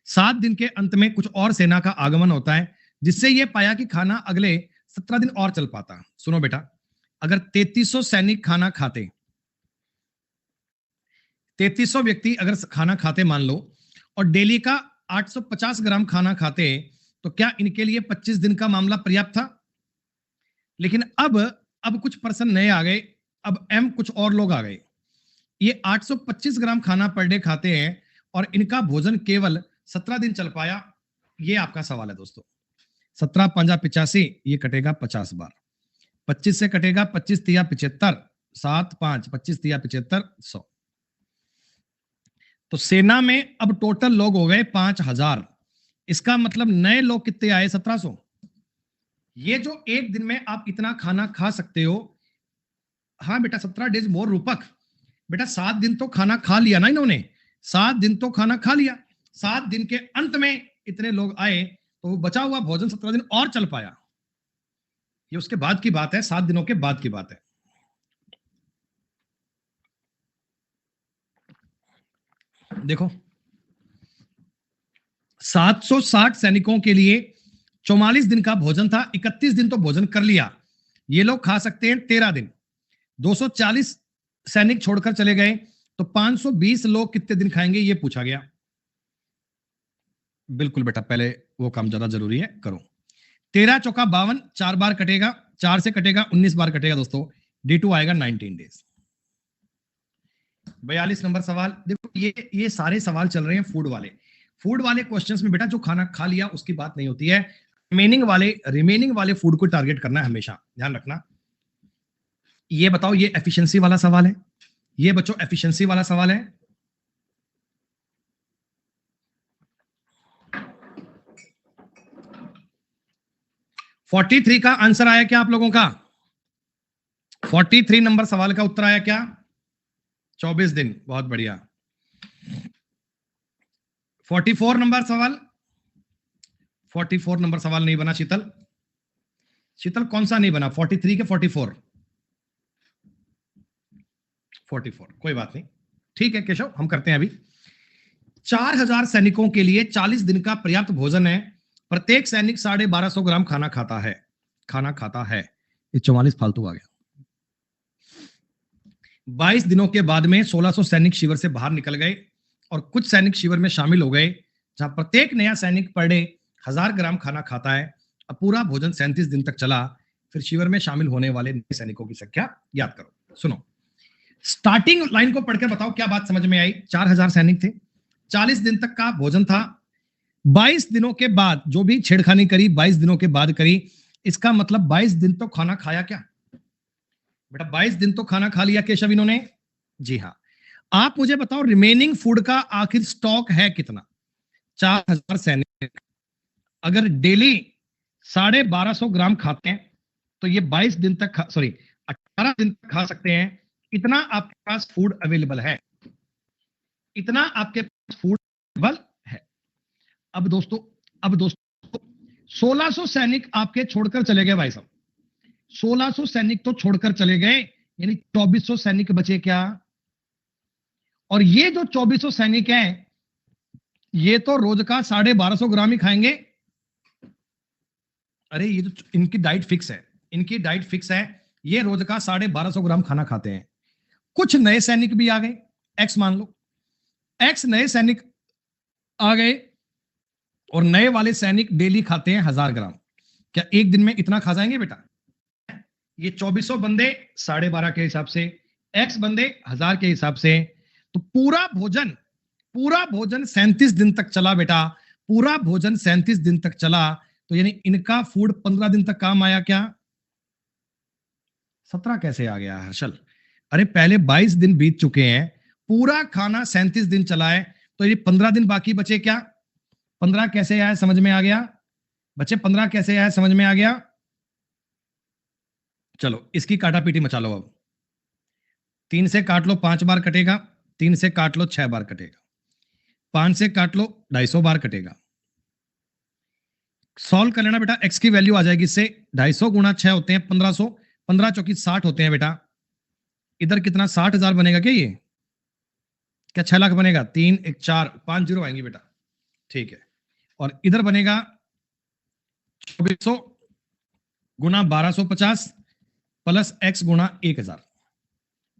7 दिन के अंत में कुछ और सेना का आगमन होता है, जिससे यह पाया कि खाना अगले 17 दिन और चल पाता। सुनो बेटा, अगर 3300 सैनिक खाना खाते, 3300 व्यक्ति अगर खाना खाते मान लो, और डेली का 850 ग्राम खाना खाते, तो क्या इनके लिए 25 दिन का मामला पर्याप्त था? लेकिन अब कुछ पर्सन नए आ गए, अब एम कुछ और लोग आ गए, ये 825 ग्राम खाना पर डे खाते हैं और इनका भोजन केवल 17 दिन चल पाया। ये आपका सवाल है दोस्तों, 17 पंजा 85, ये कटेगा 50 बार। 25 से कटेगा 25 तिया 75, 7 5 25 तिया 75, 100। तो सेना में अब टोटल लोग हो गए 5000। इसका मतलब नए लोग कितने आए? 1700। ये जो एक दिन में आप इतना खाना खा सकते हो, हाँ बेटा 17 डेज मोर रूपक। बेटा 7 दिन तो खाना खा लिया ना इन्होंने, 7 दिन तो खाना खा लिया। 7 दिन के अंत में इतने लोग आए तो वो बचा हुआ भोजन 17 दिन और चल पाया। ये उसके बाद की बात है, 7 दिनों के बाद की बात है। देखो 760 सैनिकों के लिए 44 दिन का भोजन था, 31 दिन तो भोजन कर लिया। ये लोग खा सकते हैं 13 दिन। 240 सैनिक छोड़कर चले गए तो 520 लोग कितने दिन खाएंगे ये पूछा गया। बिल्कुल बेटा, पहले वो काम ज्यादा जरूरी है, करो। 13 चौका 52, 4 बार कटेगा, 4 से कटेगा 19 बार कटेगा दोस्तों। D2 आएगा 19 डेज। 42 नंबर सवाल देखो, ये सारे सवाल चल रहे हैं फूड वाले। फूड वाले क्वेश्चंस में बेटा जो खाना खा लिया उसकी बात नहीं होती है, रिमेनिंग वाले फूड को टारगेट करना है हमेशा, ध्यान रखना। ये बताओ, ये एफिशिएंसी वाला सवाल है, ये बच्चों एफिशिएंसी वाला सवाल है। फोर्टी 43 का आंसर आया क्या आप लोगों का? 43 नंबर सवाल का उत्तर आया क्या? 24 दिन, बहुत बढ़िया। 44 नंबर सवाल, 44 नंबर सवाल नहीं बना शीतल। शीतल कौन सा नहीं बना? 43 के 44? 44, कोई बात नहीं, ठीक है केशव, हम करते हैं अभी। 4000 सैनिकों के लिए 40 दिन का पर्याप्त भोजन है। प्रत्येक सैनिक 1250 ग्राम खाना खाता है। ये 44 फालतू आ गया। 22 दिनों के बाद में 1600 सैनिक शिविर से बाहर निकल गए और कुछ सैनिक शिविर में शामिल हो गए, जहां प्रत्येक नया सैनिक पर डे 1000 ग्राम खाना खाता है। अब पूरा भोजन 37 दिन तक चला। फिर शिविर में शामिल होने वाले नए सैनिकों की संख्या याद करो। सुनो, स्टार्टिंग लाइन को पढ़कर बताओ क्या बात समझ में आई। 4000 सैनिक थे, 40 दिन तक का भोजन था। 22 दिनों के बाद जो भी छेड़खानी करी 22 दिनों के बाद करी, इसका मतलब 22 दिन तो खाना खाया क्या बेटा? 22 दिन तो खाना खा लिया केशव इन्होंने। जी हाँ, आप मुझे बताओ रिमेनिंग फूड का आखिर स्टॉक है कितना? 4000 सैनिक अगर डेली 1250 ग्राम खाते हैं तो ये 22 दिन तक 18 दिन तक खा सकते हैं। इतना आपके पास फूड अवेलेबल है, इतना आपके पास फूड अवेलेबल है। अब दोस्तों 1600 सैनिक आपके छोड़कर चले गए भाई साहब। 1600 सैनिक तो छोड़कर चले गए, यानी 2400 सैनिक बचे क्या? और ये जो 2400 सैनिक हैं, ये तो रोज का 1250 ग्राम ही खाएंगे। अरे ये तो इनकी डाइट फिक्स है, ये रोज का 1250 ग्राम खाना खाते हैं। कुछ नए सैनिक भी आ गए, एक्स मान लो, एक्स नए सैनिक आ गए और नए वाले सैनिक डेली खाते हैं 1000 ग्राम। क्या एक दिन में इतना खा जाएंगे बेटा? ये 2400 बंदे 12.5 के हिसाब से, एक्स बंदे 1000 के हिसाब से, तो पूरा भोजन 37 दिन तक चला बेटा। पूरा भोजन 37 दिन तक चला, तो यानी इनका फूड 15 दिन तक काम आया क्या? 17 कैसे आ गया हर्षल? अरे पहले 22 दिन बीत चुके हैं, पूरा खाना 37 दिन चला है, तो ये 15 दिन बाकी बचे क्या? 15 कैसे आया समझ में आ गया बच्चे? 15 कैसे आया समझ में आ गया? चलो इसकी काटा पीटी मचा लो। अब 3 से काट लो 5 बार कटेगा, 3 से काट लो 6 बार कटेगा, 5 से काट लो 250 बार कटेगा। सॉल्व कर लेना बेटा, एक्स की वैल्यू आ जाएगी इससे। 250 गुणा 6 होते हैं 1500, 15 चौकी 60 होते हैं बेटा। इधर कितना 60,000 बनेगा क्या? ये क्या 6 लाख बनेगा? 3 1 4 5 जीरो आएंगे बेटा, ठीक है। और इधर बनेगा 2400 गुणा 1250 प्लस एक्स गुणा 1000।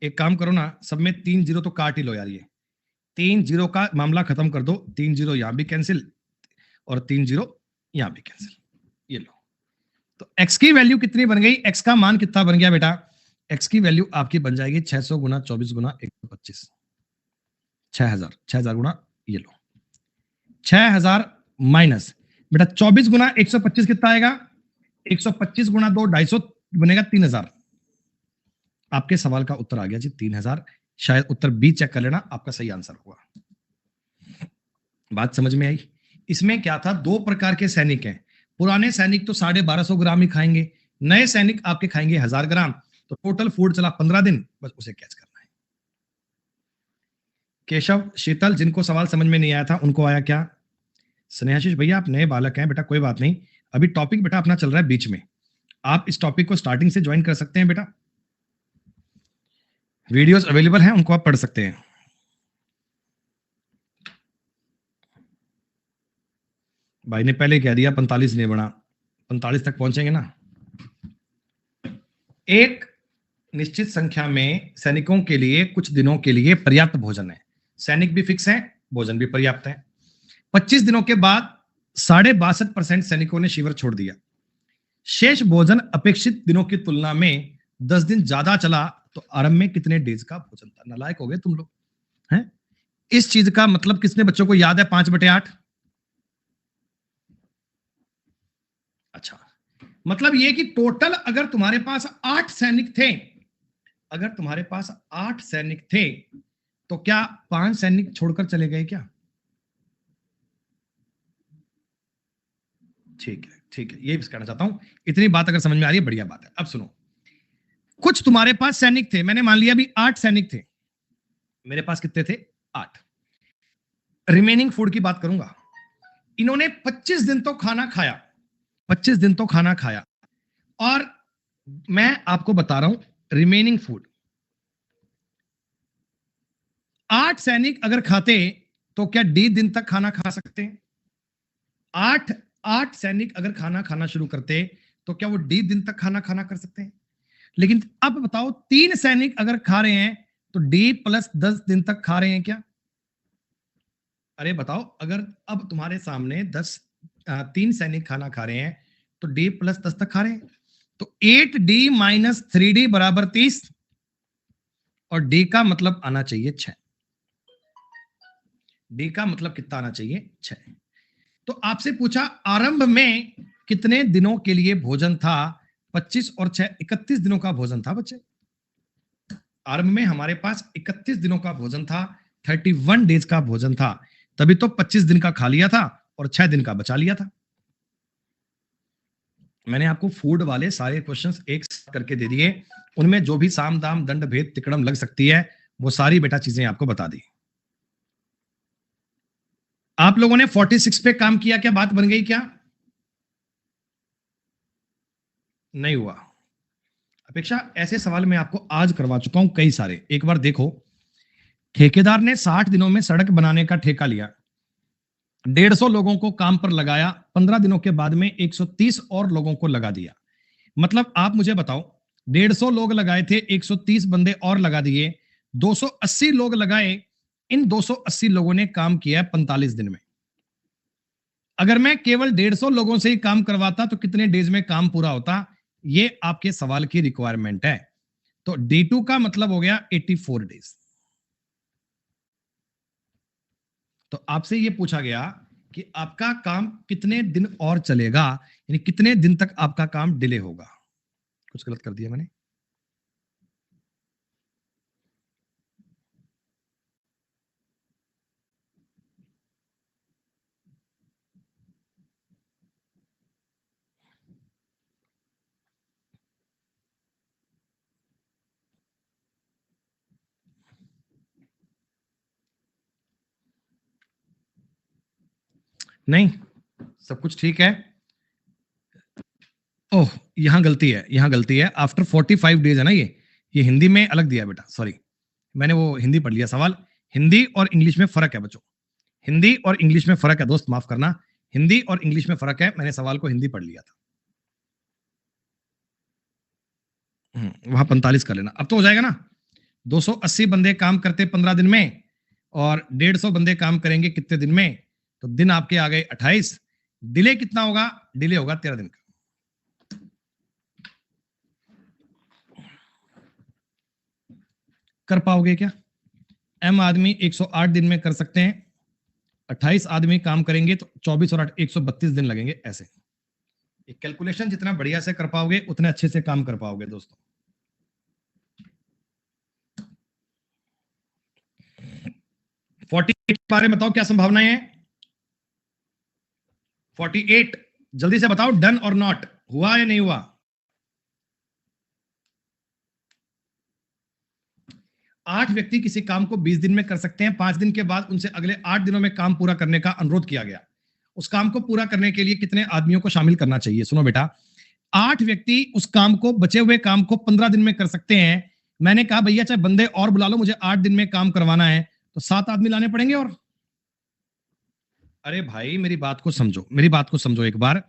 एक काम करो ना, सब में 3 जीरो तो काट ही लो यार, ये 3 जीरो का मामला खत्म कर दो। 3 जीरो यहां भी कैंसिल और 3 जीरो यहां भी कैंसिल, ये लो। तो x की वैल्यू कितनी बन गई? x का मान कितना बन गया बेटा? x की वैल्यू आपकी बन जाएगी 600 गुना 24 गुना 125, 6000 गुना, ये लो 6000 माइनस बेटा 24 गुना 125 कितना आएगा? 125 गुना 2 250 बनेगा 3000। आपके सवाल का उत्तर आ गया जी 3000। शायद उत्तर बी चेक कर लेना, आपका सही आंसर होगा। बात समझ में आई? इसमें क्या था, दो प्रकार के सैनिक हैं। पुराने सैनिक तो 1250 ग्राम ही खाएंगे, नए सैनिक आपके खाएंगे 1000 ग्राम। तो टोटल फूड चला 15 दिन, बस उसे कैच करना है। केशव, शीतल, जिनको सवाल समझ में नहीं आया था उनको आया क्या? स्नेहाशीष भैया आप नए बालक हैं बेटा, कोई बात नहीं, अभी टॉपिक बेटा अपना चल रहा है बीच में, आप इस टॉपिक को स्टार्टिंग से ज्वाइन कर सकते हैं बेटा। वीडियोस अवेलेबल हैं, उनको आप पढ़ सकते हैं। भाई ने पहले कह दिया 45 नहीं बना, 45 तक पहुंचेंगे ना। एक निश्चित संख्या में सैनिकों के लिए कुछ दिनों के लिए पर्याप्त भोजन है। सैनिक भी फिक्स है, भोजन भी पर्याप्त है। 25 दिनों के बाद 62.5% सैनिकों ने शिविर छोड़ दिया। शेष भोजन अपेक्षित दिनों की तुलना में 10 दिन ज्यादा चला, तो आरंभ में कितने डेज का भोजन था? नालायक हो गए तुम लोग हैं। इस चीज का मतलब किसने बच्चों को याद है? 5/8। अच्छा, मतलब ये कि टोटल अगर तुम्हारे पास 8 सैनिक थे, अगर तुम्हारे पास 8 सैनिक थे, तो क्या 5 सैनिक छोड़कर चले गए क्या? ठीक है, ठीक है, ये कहना चाहता हूं। इतनी बात अगर समझ में आ रही है, बढ़िया बात है। अब सुनो, कुछ तुम्हारे पास सैनिक थे, मैंने मान लिया अभी 8 सैनिक थे, मेरे पास कितने थे? 8। रिमेनिंग फूड की बात करूंगा। इन्होंने 25 दिन तो खाना खाया, 25 दिन तो खाना खाया, और मैं आपको बता रहा हूं रिमेनिंग फूड। 8 सैनिक अगर खाते तो क्या डी दिन तक खाना खा सकते हैं? 8 सैनिक अगर खाना खाना शुरू करते तो क्या वो डी दिन तक खाना खाना कर सकते हैं? लेकिन अब बताओ, 3 सैनिक अगर खा रहे हैं तो डी प्लस 10 दिन तक खा रहे हैं क्या? अरे बताओ, अगर अब तुम्हारे सामने 3 सैनिक खाना खा रहे हैं तो डी प्लस 10 तक खा रहे हैं, तो 8D माइनस 3D बराबर 30, और डी का मतलब आना चाहिए 6। डी का मतलब कितना आना चाहिए? 6। तो आपसे पूछा आरंभ में कितने दिनों के लिए भोजन था? 25 और 6 31 दिनों का भोजन था बच्चे। आरंभ में हमारे पास 31 दिनों का भोजन था, 31 डेज का भोजन था, तभी तो 25 दिन का खा लिया था और 6 दिन का बचा लिया था। मैंने आपको फूड वाले सारे क्वेश्चंस एक साथ करके दे दिए, उनमें जो भी साम दाम दंड भेद तिकड़म लग सकती है वो सारी बेटा चीजें आपको बता दी। आप लोगों ने 46 पे काम किया क्या? बात बन गई क्या? नहीं हुआ। अपेक्षा, ऐसे सवाल मैं आपको आज करवा चुका हूं कई सारे। एक बार देखो, ठेकेदार ने 60 दिनों में सड़क बनाने का ठेका लिया, 150 लोगों को काम पर लगाया, 15 दिनों के बाद में 130 और लोगों को लगा दिया। मतलब आप मुझे बताओ, 150 लोग लगाए थे, 130 बंदे और लगा दिए, 280 लोग लगाए। इन 280 लोगों ने काम किया 45 दिन में। अगर मैं केवल 150 लोगों से ही काम करवाता तो कितने डेज में काम पूरा होता? ये आपके सवाल की रिक्वायरमेंट है। तो D2 का मतलब हो गया 84 डेज। तो आपसे ये पूछा गया कि आपका काम कितने दिन और चलेगा, यानी कितने दिन तक आपका काम डिले होगा। कुछ गलत कर दिया मैंने? नहीं, सब कुछ ठीक है। ओह, यहां गलती है, यहां गलती है। आफ्टर 45 डेज है ना, ये हिंदी में अलग दिया है बेटा, सॉरी, मैंने वो हिंदी पढ़ लिया सवाल। हिंदी और इंग्लिश में फर्क है बच्चों, हिंदी और इंग्लिश में फर्क है दोस्त, माफ करना, हिंदी और इंग्लिश में फर्क है, मैंने सवाल को हिंदी पढ़ लिया था। वहां 45 कर लेना, अब तो हो जाएगा ना। 280 बंदे काम करते 15 दिन में, और 150 बंदे काम करेंगे कितने दिन में? तो दिन आपके आ गए 28। डिले कितना होगा? डिले होगा 13 दिन का। कर पाओगे क्या? एम आदमी 108 दिन में कर सकते हैं, 28 आदमी काम करेंगे तो 24 और 8 132 दिन लगेंगे। ऐसे कैलकुलेशन जितना बढ़िया से कर पाओगे उतने अच्छे से काम कर पाओगे दोस्तों। फोर्टी के बारे में बताओ क्या संभावनाएं हैं? 48 जल्दी से बताओ, डन और नॉट, हुआ या नहीं हुआ? आठ व्यक्ति किसी काम को 20 दिन में कर सकते हैं। 5 दिन के बाद उनसे अगले 8 दिनों में काम पूरा करने का अनुरोध किया गया। उस काम को पूरा करने के लिए कितने आदमियों को शामिल करना चाहिए? सुनो बेटा, 8 व्यक्ति उस काम को, बचे हुए काम को 15 दिन में कर सकते हैं। मैंने कहा भैया चाहे बंदे और बुला लो, मुझे 8 दिन में काम करवाना है, तो 7 आदमी लाने पड़ेंगे। और अरे भाई मेरी बात को समझो, मेरी बात को समझो एक बार।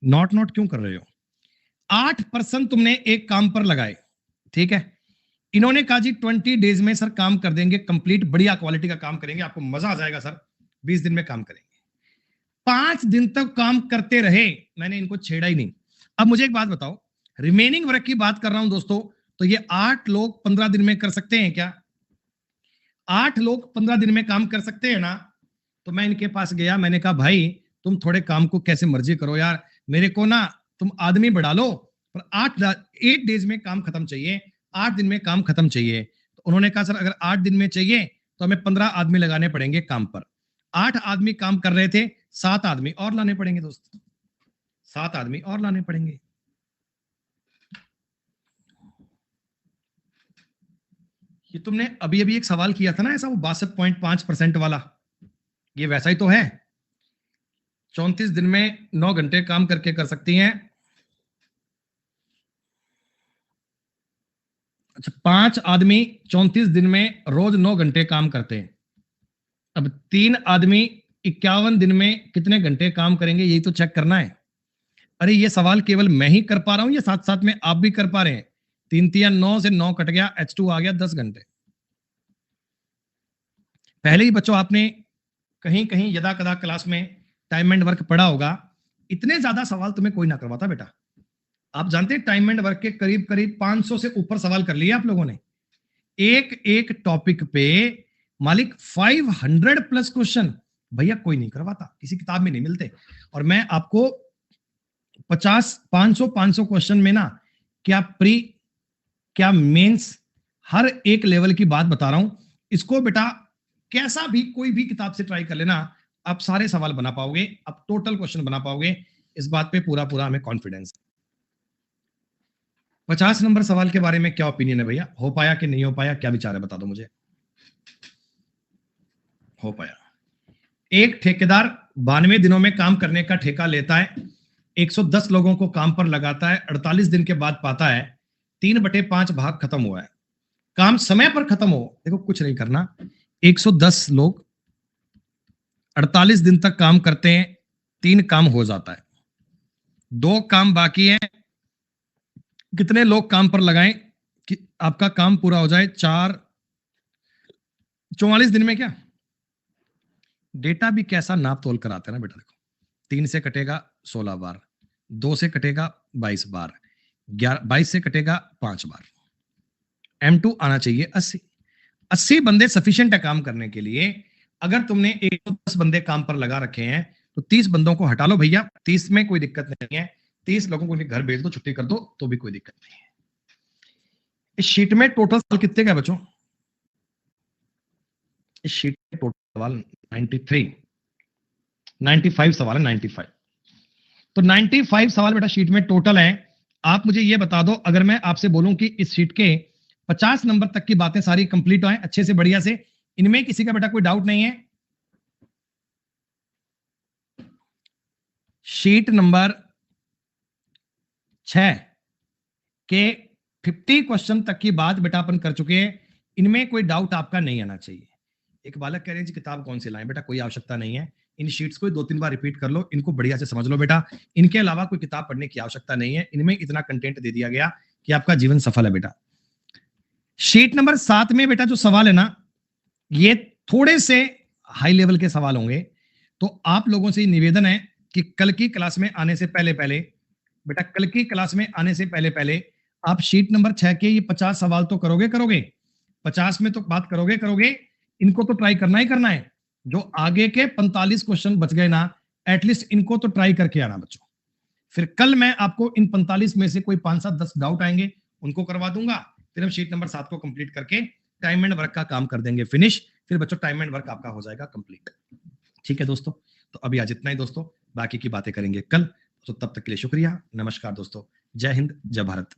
नॉट नॉट क्यों कर रहे हो? 8% तुमने एक काम पर लगाए, ठीक है। इन्होंने कहा जी 20 डेज में सर काम कर देंगे कंप्लीट, बढ़िया क्वालिटी का काम करेंगे, आपको मजा आ जाएगा सर, 20 दिन में काम करेंगे। 5 दिन तक काम करते रहे, मैंने इनको छेड़ा ही नहीं। अब मुझे एक बात बताओ, रिमेनिंग वर्क की बात कर रहा हूं दोस्तों, तो ये 8 लोग 15 दिन में कर सकते हैं क्या? 8 लोग 15 दिन में काम कर सकते हैं ना? तो मैं इनके पास गया, मैंने कहा भाई तुम थोड़े काम को कैसे मर्जी करो यार, मेरे को ना तुम आदमी बढ़ा लो, पर 8 डेज में काम खत्म चाहिए, 8 दिन में काम खत्म चाहिए। तो उन्होंने कहा सर अगर 8 दिन में चाहिए तो हमें 15 आदमी लगाने पड़ेंगे काम पर। 8 आदमी काम कर रहे थे, 7 आदमी और लाने पड़ेंगे दोस्त, 7 आदमी और लाने पड़ेंगे। ये तुमने अभी अभी एक सवाल किया था ना ऐसा, वो 62.5% वाला, ये वैसा ही तो है। 34 दिन में 9 घंटे काम करके कर सकती हैं। अच्छा, 5 आदमी 34 दिन में रोज 9 घंटे काम करते हैं। अब 3 आदमी 51 दिन में कितने घंटे काम करेंगे, यही तो चेक करना है। अरे ये सवाल केवल मैं ही कर पा रहा हूं या साथ साथ में आप भी कर पा रहे हैं? 3 3 9 से 9 कट गया, H2 आ गया 10 घंटे। पहले ही बच्चों आपने कहीं कहीं यदा कदा क्लास में टाइम एंड वर्क पढ़ा होगा। इतने ज्यादा सवाल तुम्हें कोई ना करवाता बेटा। आप जानते हैं टाइम एंड वर्क के करीब करीब 500 से ऊपर सवाल कर लिए आप लोगों ने। एक एक टॉपिक पे मालिक 500 प्लस क्वेश्चन, भैया कोई नहीं करवाता, किसी किताब में नहीं मिलते। और मैं आपको 500 क्वेश्चन में ना, क्या प्री क्या मेंस, हर एक लेवल की बात बता रहा हूं। इसको बेटा कैसा भी कोई भी किताब से ट्राई कर लेना, आप सारे सवाल बना पाओगे, आप टोटल क्वेश्चन बना पाओगे, इस बात पे पूरा पूरा हमें कॉन्फिडेंस। 50 नंबर सवाल के बारे में क्या ओपिनियन है भैया, हो पाया कि नहीं हो पाया, क्या विचार है बता दो मुझे। हो पाया। एक ठेकेदार 92 दिनों में काम करने का ठेका लेता है, 110 लोगों को काम पर लगाता है, 48 दिन के बाद पाता है 3/5 भाग खत्म हुआ है, काम समय पर खत्म हो। देखो कुछ नहीं करना, 110 लोग 48 दिन तक काम करते हैं, 3 काम हो जाता है, 2 काम बाकी हैं। कितने लोग काम पर लगाएं कि आपका काम पूरा हो जाए? 44 दिन में। क्या डेटा भी कैसा नाप तोल कर आता है ना बेटा। देखो 3 से कटेगा 16 बार, 2 से कटेगा 22 बार, 22 से कटेगा 5 बार, M2 आना चाहिए 80 बंदे सफिशिएंट है काम करने के लिए। अगर तुमने 110 बंदे काम पर लगा रखे हैं तो 30 बंदों को हटा लो भैया, 30 में कोई दिक्कत नहीं है, 30 लोगों को घर भेज दो, छुट्टी कर दो तो भी कोई दिक्कत नहीं है। इस शीट में टोटल सवाल कितने का बच्चों? इस शीट में टोटल सवाल 95 सवाल है, 95। तो 95 सवाल बेटा शीट में टोटल है। आप मुझे ये बता दो, अगर मैं आपसे बोलूं कि इस शीट के 50 नंबर तक की बातें सारी कंप्लीट हो अच्छे से बढ़िया से, इनमें किसी का बेटा कोई डाउट नहीं है? शीट नंबर 6 के 50 क्वेश्चन तक की बात बेटा अपन कर चुके हैं, इनमें कोई डाउट आपका नहीं आना चाहिए। एक बालक कह रहे हैं जी किताब कौन सी लाएं? बेटा कोई आवश्यकता नहीं है, इन शीट्स को 2-3 बार रिपीट कर लो, इनको बढ़िया से समझ लो बेटा, इनके अलावा कोई किताब पढ़ने की आवश्यकता नहीं है, इनमें इतना कंटेंट दे दिया गया कि आपका जीवन सफल है बेटा। शीट नंबर 7 में बेटा जो सवाल है ना, ये थोड़े से हाई लेवल के सवाल होंगे, तो आप लोगों से निवेदन है कि कल की क्लास में आने से पहले पहले बेटा, कल की क्लास में आने से पहले पहले आप शीट नंबर 6 के ये 50 सवाल तो करोगे 50 में तो बात करोगे, इनको तो ट्राई करना ही करना है। जो आगे के 45 क्वेश्चन बच गए ना, एटलीस्ट इनको तो ट्राई करके आना बच्चों। फिर कल मैं आपको इन 45 में से कोई 5-7-10 डाउट आएंगे, उनको करवा दूंगा। फिर हम शीट नंबर 7 को कंप्लीट करके टाइम एंड वर्क का काम कर देंगे फिनिश। फिर बच्चों टाइम एंड वर्क आपका हो जाएगा कंप्लीट। ठीक है दोस्तों, तो अभी आज इतना ही दोस्तों, बाकी की बातें करेंगे कल। तो तब तक के लिए शुक्रिया, नमस्कार दोस्तों, जय हिंद, जय भारत।